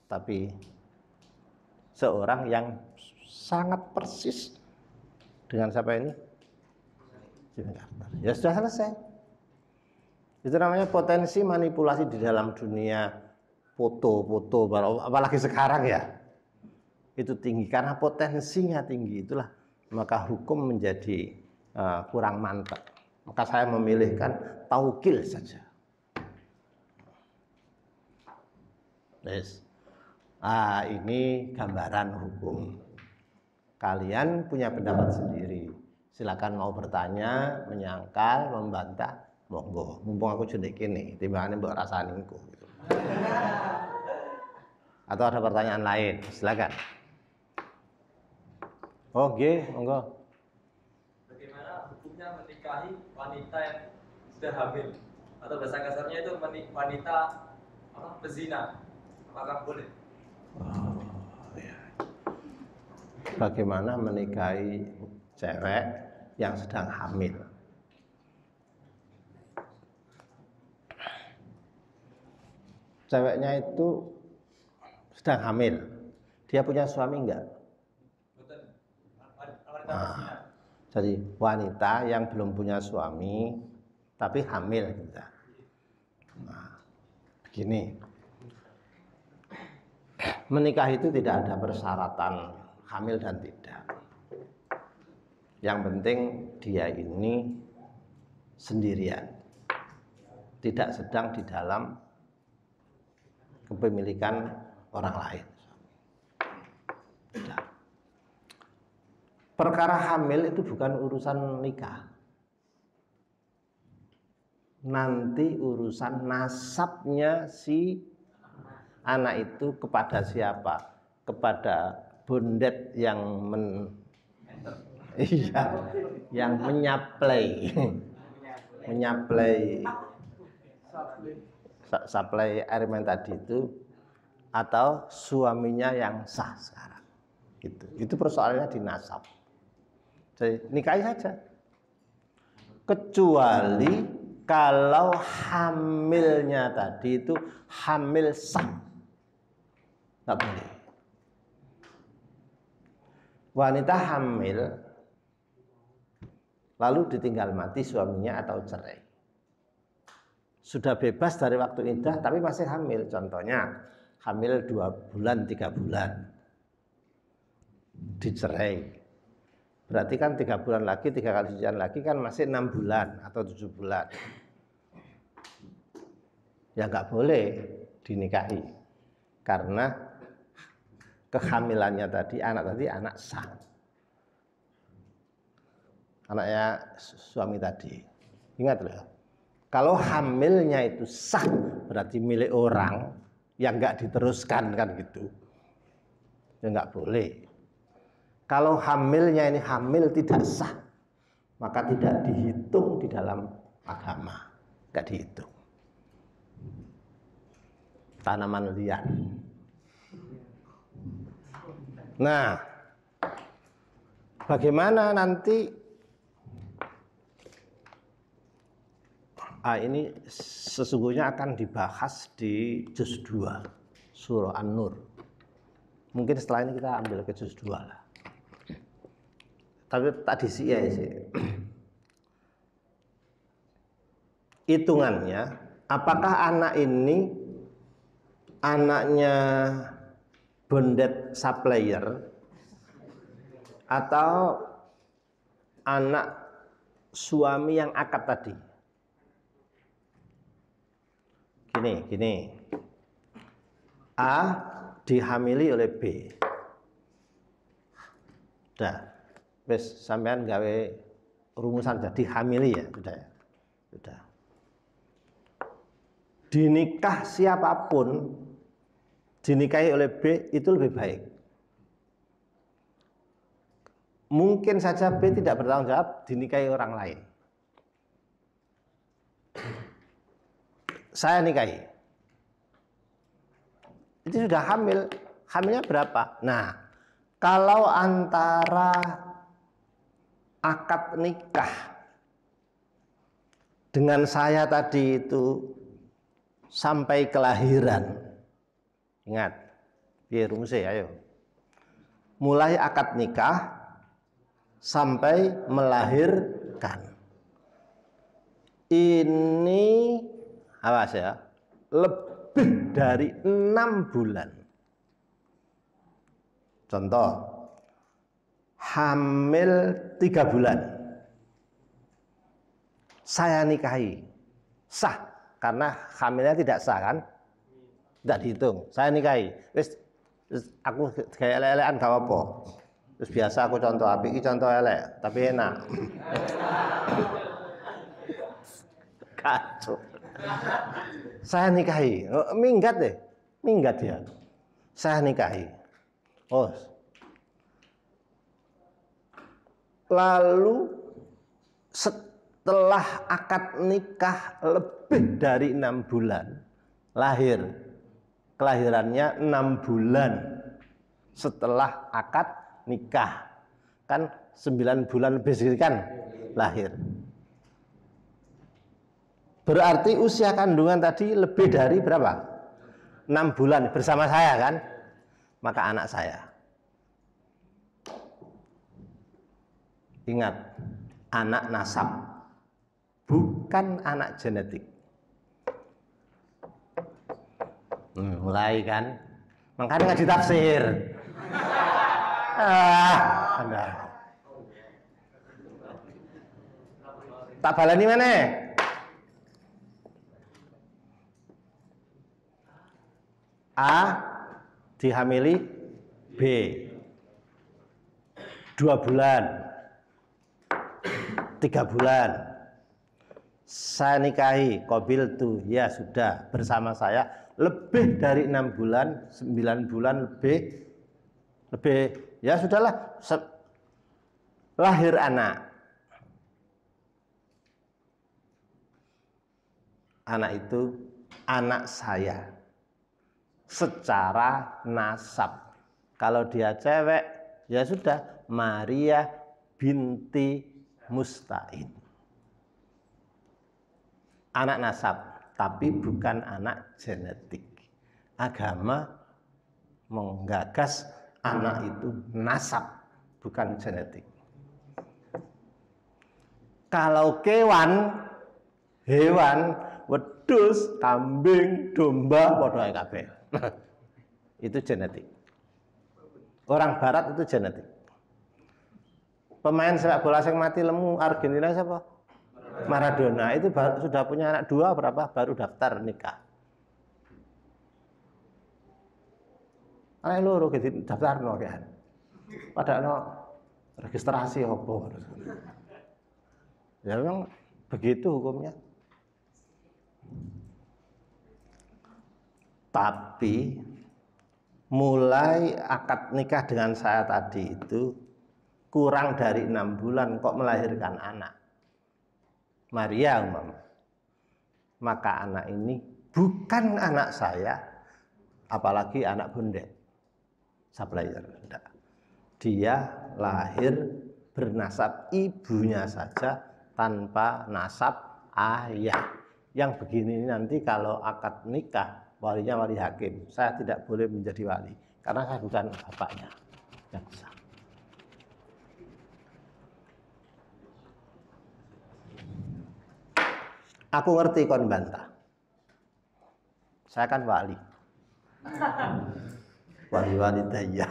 tapi seorang yang sangat persis dengan siapa ini? Jimmy Carter. Ya sudah selesai. Itu namanya potensi manipulasi di dalam dunia foto-foto, apalagi sekarang ya. Itu tinggi karena potensinya tinggi, itulah maka hukum menjadi kurang mantap. Maka saya memilihkan taukil saja. Yes. Ini gambaran hukum. Kalian punya pendapat sendiri. Silakan mau bertanya, menyangkal, membantah. Monggo, mumpung aku jeneng kene, timbangane mbok rasani engko gitu. Atau ada pertanyaan lain, silakan. Oh, nggih, monggo. Bagaimana hukumnya menikahi wanita yang sudah hamil? Atau bahasa kasarnya itu wanita pezina. Apakah boleh? Oh, ya. Bagaimana menikahi cewek yang sedang hamil? Ceweknya itu sedang hamil, dia punya suami enggak? Jadi wanita yang belum punya suami tapi hamil kita. Nah, begini, menikah itu tidak ada persyaratan hamil dan tidak. Yang penting dia ini sendirian, tidak sedang di dalam kepemilikan orang lain. Perkara hamil itu bukan urusan nikah. Nanti urusan nasabnya si anak itu kepada siapa? Kepada bondet yang yang menyaplai supply elemen tadi itu, atau suaminya yang sah sekarang. Gitu. Itu persoalannya di nasab. Jadi nikahi saja. Kecuali kalau hamilnya tadi itu hamil sah, nggak boleh. Wanita hamil lalu ditinggal mati suaminya atau cerai, sudah bebas dari waktu iddah tapi masih hamil. Contohnya hamil 2 bulan 3 bulan dicerai, berarti kan 3 bulan lagi, 3 kali cucian lagi kan masih 6 bulan atau 7 bulan. Ya nggak boleh dinikahi karena kehamilannya tadi anak sah, anaknya suami tadi. Ingat loh, kalau hamilnya itu sah berarti milik orang yang nggak diteruskan kan gitu, ya nggak boleh. Kalau hamilnya ini hamil tidak sah, maka tidak dihitung di dalam agama, nggak dihitung. Tanaman liar. Nah, bagaimana nanti? Ini sesungguhnya akan dibahas di juz 2 surah An-Nur. Mungkin setelah ini kita ambil ke juz 2 lah. Tapi tadi sih ya sih. Hitungannya, apakah anak ini anaknya bonded supplier atau anak suami yang akad tadi? Gini. A dihamili oleh B. Udah. Wes sampean gawe rumusan jadi hamili ya, sudah ya. Sudah. Dinikah siapapun, dinikahi oleh B itu lebih baik. Mungkin saja B tidak bertanggung jawab dinikahi orang lain. Saya nikahi. Itu sudah hamil. Hamilnya berapa? Nah, kalau antara akad nikah dengan saya tadi itu sampai kelahiran. Ingat, biar rumusnya ayo. Mulai akad nikah sampai melahirkan. Ini awas ya, lebih dari 6 bulan. Contoh, hamil 3 bulan, saya nikahi, sah karena hamilnya tidak sah kan, tidak dihitung. Saya nikahi, wis aku kayak elek-elekan gak apa-apa. Terus biasa aku contoh api, contoh elek, tapi enak. Kacau. Saya nikahi, minggat deh, minggat ya. Saya nikahi. Oh. Lalu setelah akad nikah lebih dari 6 bulan lahir, kelahirannya 6 bulan setelah akad nikah, kan 9 bulan lebih sedikit kan lahir. Berarti usia kandungan tadi lebih dari berapa? 6 bulan bersama saya kan, maka anak saya. Ingat, anak nasab, bukan anak genetik. Mulai kan, makanya ngaji tafsir. Anda. Tak balani mana? A dihamili B 2 bulan 3 bulan saya nikahi, qabil tuh ya sudah bersama saya lebih dari 6 bulan 9 bulan lebih ya sudahlah, lahir anak itu anak saya secara nasab. Kalau dia cewek ya sudah Maria binti Musta'in. Anak nasab, tapi bukan anak genetik. Agama menggagas anak itu nasab, bukan genetik. Kalau hewan, wedhus, kambing, domba, padha kabeh. Itu genetik. Orang barat itu genetik. Pemain sepak bola yang mati lemu Argentina siapa? Maradona. Itu sudah punya anak 2 berapa? Baru daftar nikah. Anak loro gitu daftar no kan. Padahal registrasi apa? Ya memang begitu hukumnya. Tapi mulai akad nikah dengan saya tadi itu kurang dari 6 bulan kok melahirkan anak. Maria umpama. Maka anak ini bukan anak saya, apalagi anak bondet. Supplier. Dia lahir bernasab ibunya saja tanpa nasab ayah. Yang begini nanti kalau akad nikah walinya wali hakim, saya tidak boleh menjadi wali karena saya bukan bapaknya yang sah. Aku ngerti kon bantah. Saya kan wali. Wali daya.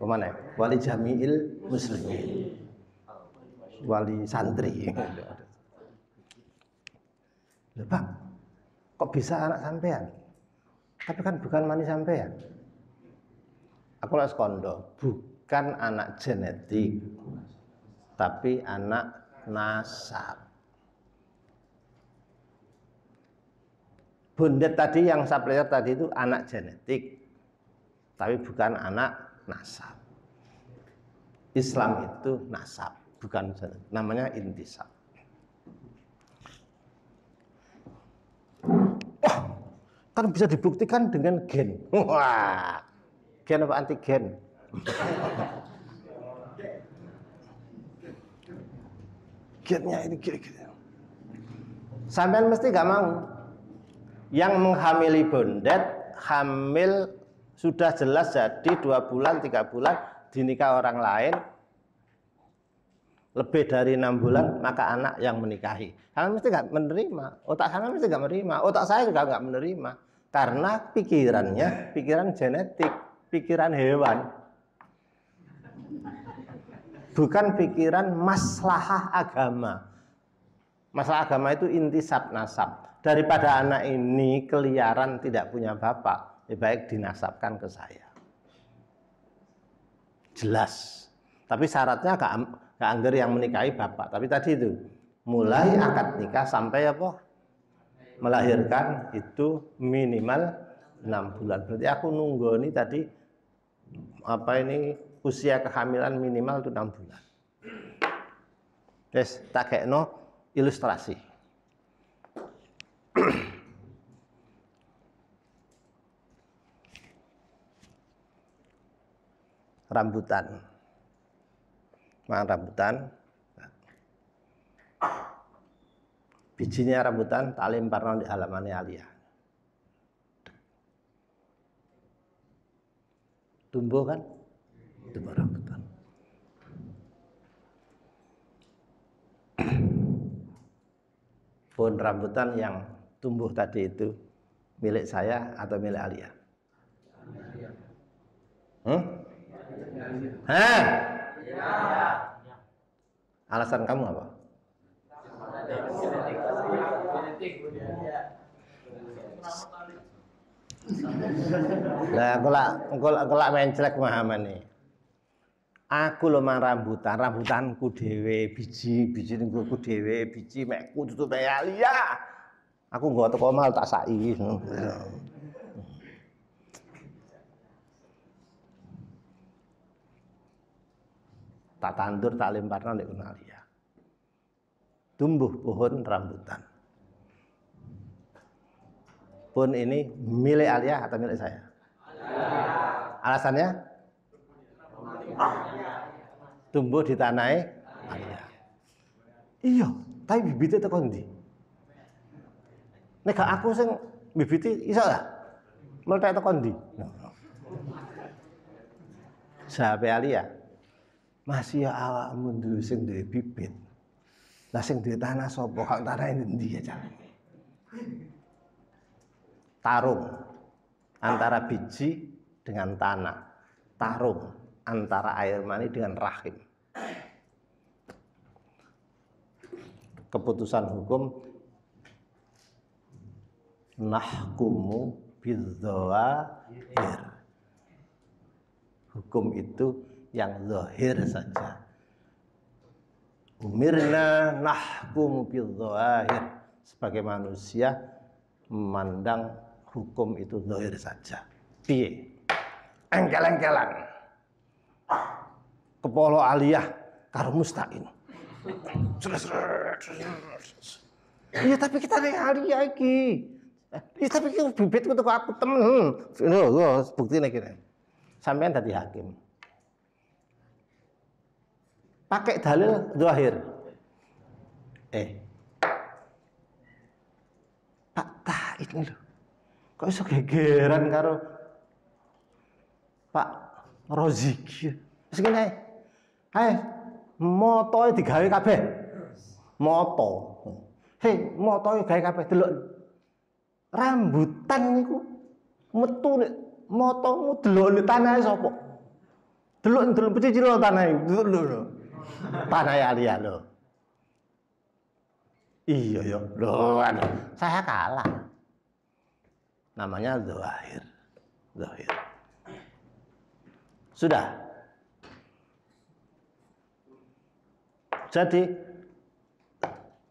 Kemana? Wali jami'il muslimin. Wali santri. Pak, kok bisa anak sampean? Tapi kan bukan mani sampean. Aku las kondo, bukan anak genetik, tapi anak nasab. Bondet tadi yang supplier tadi itu anak genetik, tapi bukan anak nasab. Islam itu nasab, bukan genetik. Namanya intisab. Wah, kan bisa dibuktikan dengan gen. Wah, gen apa antigen? Gennya ini gini-gini. Sampean mesti gak mau. Yang menghamili bondet, hamil sudah jelas jadi 2 bulan, 3 bulan dinikah orang lain, lebih dari 6 bulan, maka anak yang menikahi. Sampean mesti gak menerima. Otak sampean mesti gak menerima. Otak saya juga gak menerima. Karena pikirannya, pikiran genetik, pikiran hewan. Bukan pikiran maslahah agama. Masalah agama itu intisab nasab. Daripada anak ini keliaran tidak punya bapak, lebih baik dinasabkan ke saya. Jelas. Tapi syaratnya gak angger yang menikahi bapak. Tapi tadi itu mulai akad nikah sampai apa? Melahirkan itu minimal 6 bulan. Berarti aku nunggu ini tadi apa ini usia kehamilan minimal itu 6 bulan. Yes, tak kayak no ilustrasi. Rambutan. Makan rambutan. Bijinya rambutan tak lemparno di halamannya Alia. Tumbuh kan? Tumbuh rambutan. Pohon rambutan yang tumbuh tadi itu milik saya atau milik Alia? Hah? Alasan kamu apa? Lah engko lak menclek pemahaman nih. Aku lho mang rambutanku dhewe, biji nggoku dhewe, biji mekku tutup Alia. Aku nggo teko mal tak saki. Tak tandur, tak lemparno nek kono Alia. Tumbuh pohon rambutan. Pohon ini milik Alia atau milik saya? Alasannya? tumbuh di tanah aliyah. Iya, tapi bibite teko ndi? Nek gak aku sing bibite iso lah. Meletak teko ndi? Sahabe aliyah. Masih ya awakmu dulu sing duwe bibit. Lah sing duwe tanah sapa? Kok tanah ndi ya, Cak? Tarung antara biji dengan tanah. Tarung antara air mani dengan rahim. Keputusan hukum nahkumu bidzawahir. Hukum itu yang zahir saja. Umirna nahkumu bidzawahir. Sebagai manusia memandang hukum itu zahir saja. Piye? Engkel-engkelan. Kepala aliyah karo mustaqim. Iya tapi kita nih aliyah iki. Iya tapi iki bibit kudu aku temen. Lho, buktine kene. Sampeyan dadi hakim. Pakai dalil zahir. Pak Tah ini lho. Kok iso gegeran karo Pak Roziki. Wis ngene. Hae, motoe digawe kabeh. Moto. Hei, motoe gawe kabeh delok. Rambutan niku metu nek motomu delok tanahe sapa? Delok pecicil tanahe. Lho. Tanah aliyah lho. Iya ya. Loh, saya kalah. Namanya zahir. Zahir. Sudah. Jadi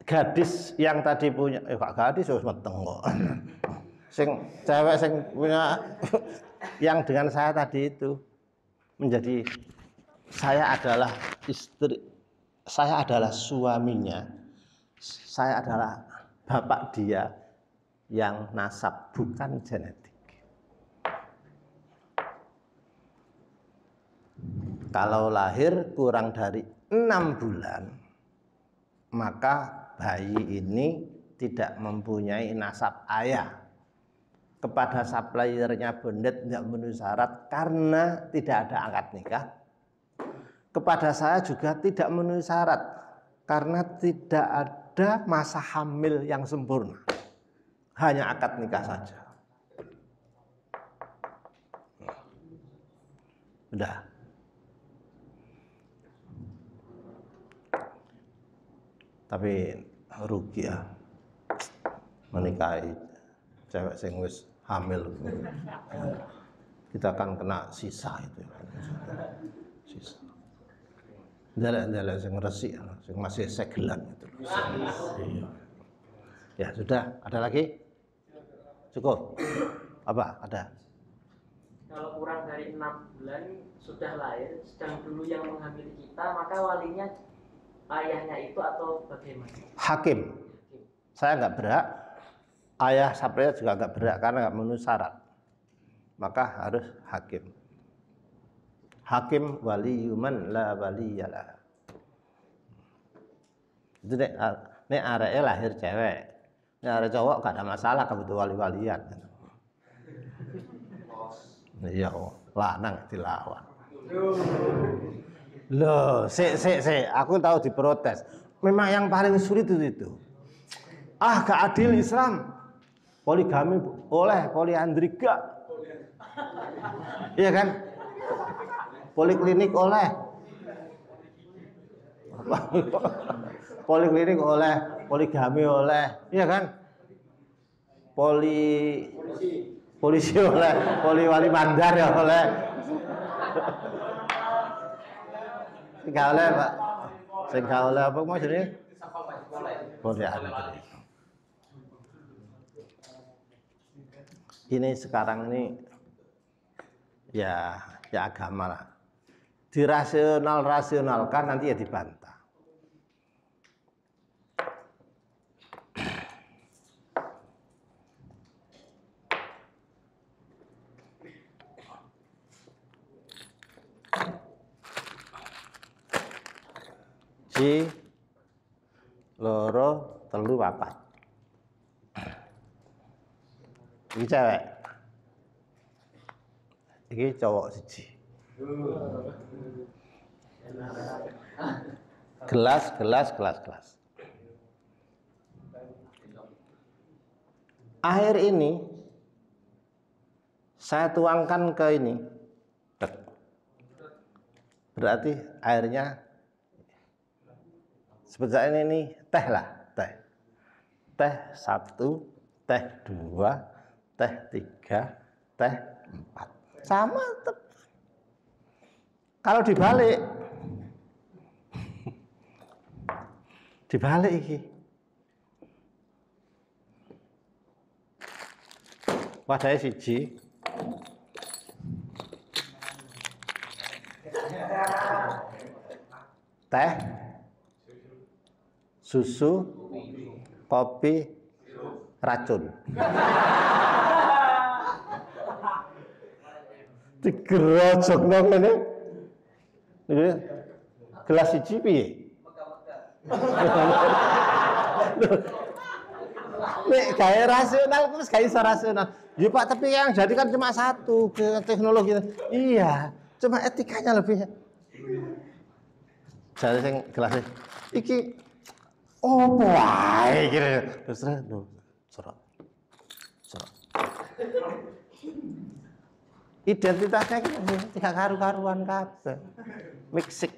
gadis yang tadi punya Pak gadis wis meteng kok. Sing cewek sing punya yang dengan saya tadi itu menjadi saya adalah istri, saya adalah suaminya, saya adalah bapak dia yang nasab bukan genetik. Kalau lahir kurang dari 6 bulan, maka bayi ini tidak mempunyai nasab ayah. Kepada suppliernya bondet tidak memenuhi syarat karena tidak ada akad nikah. Kepada saya juga tidak memenuhi syarat karena tidak ada masa hamil yang sempurna. Hanya akad nikah saja. Udah. Tapi rugi ya menikahi cewek sing wis hamil. Kita akan kena sisa itu. Sisa. Ndelek sing resik, sing masih segelan itu. Iya. Ya sudah, ada lagi? Cukup? Apa? Ada? Kalau kurang dari 6 bulan sudah lahir, sedang dulu yang menghamili kita, maka walinya ayahnya itu atau bagaimana? Hakim. Saya nggak berhak. Ayah supplier juga nggak berhak karena nggak memenuhi syarat. Maka harus hakim. Hakim waliyuman la waliyalah. Itu nek areke lahir cewek. Nek arek cowok gak ada masalah kebutuh wali-walian. Iya, lanang dilawan. Loh, sik, aku tahu diprotes. Memang yang paling sulit itu. Ah, gak adil Islam. Poligami oleh, poliandri gak. Iya kan? Poliklinik oleh. Poliklinik oleh, poligami oleh, iya kan? Polisi oleh, poli wali mandar ya oleh. Enggak oleh, Pak. Sing gak oleh apa mau jenenge? Poliandri. Ini sekarang ini ya agama lah. Dirasionalkan nanti ya dibantah. siji, loro, telu, papat. Iki cewek. Iki cowok siji. Gelas. Air ini saya tuangkan ke ini. Berarti airnya seperti ini teh lah, teh. Teh 1, teh 2, teh 3, teh 4. Sama tetap. Kalau dibalik iki. Wadahnya siji. Teh, susu, kopi, racun. Digerojok nang ngene. Gelas siji piye? Nek gawe rasional terus gak iso rasional. Ya Pak, tapi yang jadi kan cuma satu ke teknologi. Iya, cuma etikanya lebih. Jare sing gelas iki opo wae iki. Terus lho, serot. Identitasnya tidak karu-karuan kabeh. Mixik.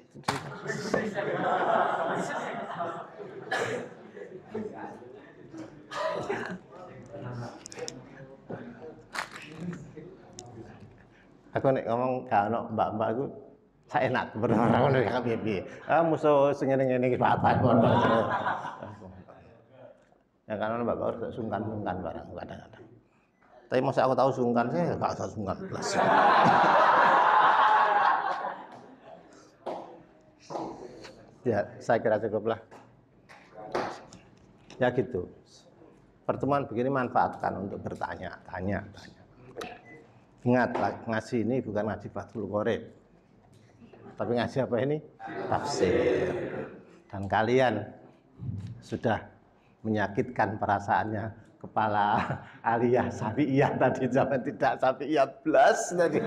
Aku nek ngomong gak ono mbak-mbak iku sak enak bener ngono ya piye-piye. Ah musuh sing ngene-ngene iki bapak ngono. Ya kan ono mbak-mbak harus sungkan-sungkan barang kadang-kadang. Tapi masa aku tahu sungkan saya gak usah sungkan plus. Ya, saya kira cukuplah. Ya gitu. Pertemuan begini manfaatkan untuk bertanya, tanya. Ingat, ngaji ini bukan ngaji Fathul Qorib. Tapi ngaji apa ini? Tafsir. Dan kalian sudah menyakitkan perasaannya kepala aliyah Syafi'iyah tadi, zaman tidak Syafi'iyah blas tadi.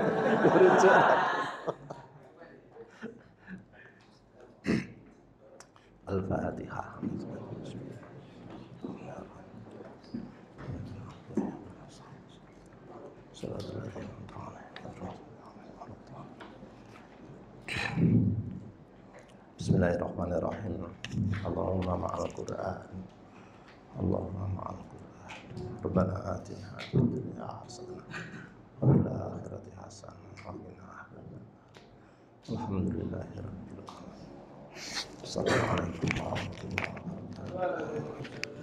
Al-Fatihah. Bismillahirrahmanirrahim. Allahumma ma'al Qur'an. Allahumma ma'al Qur'an. Rabbana atina fid dunya hasanah wa fil akhirati hasanah wa qina adzabannar. Alhamdulillahirabbil alamin. Assalamualaikum warahmatullahi wabarakatuh.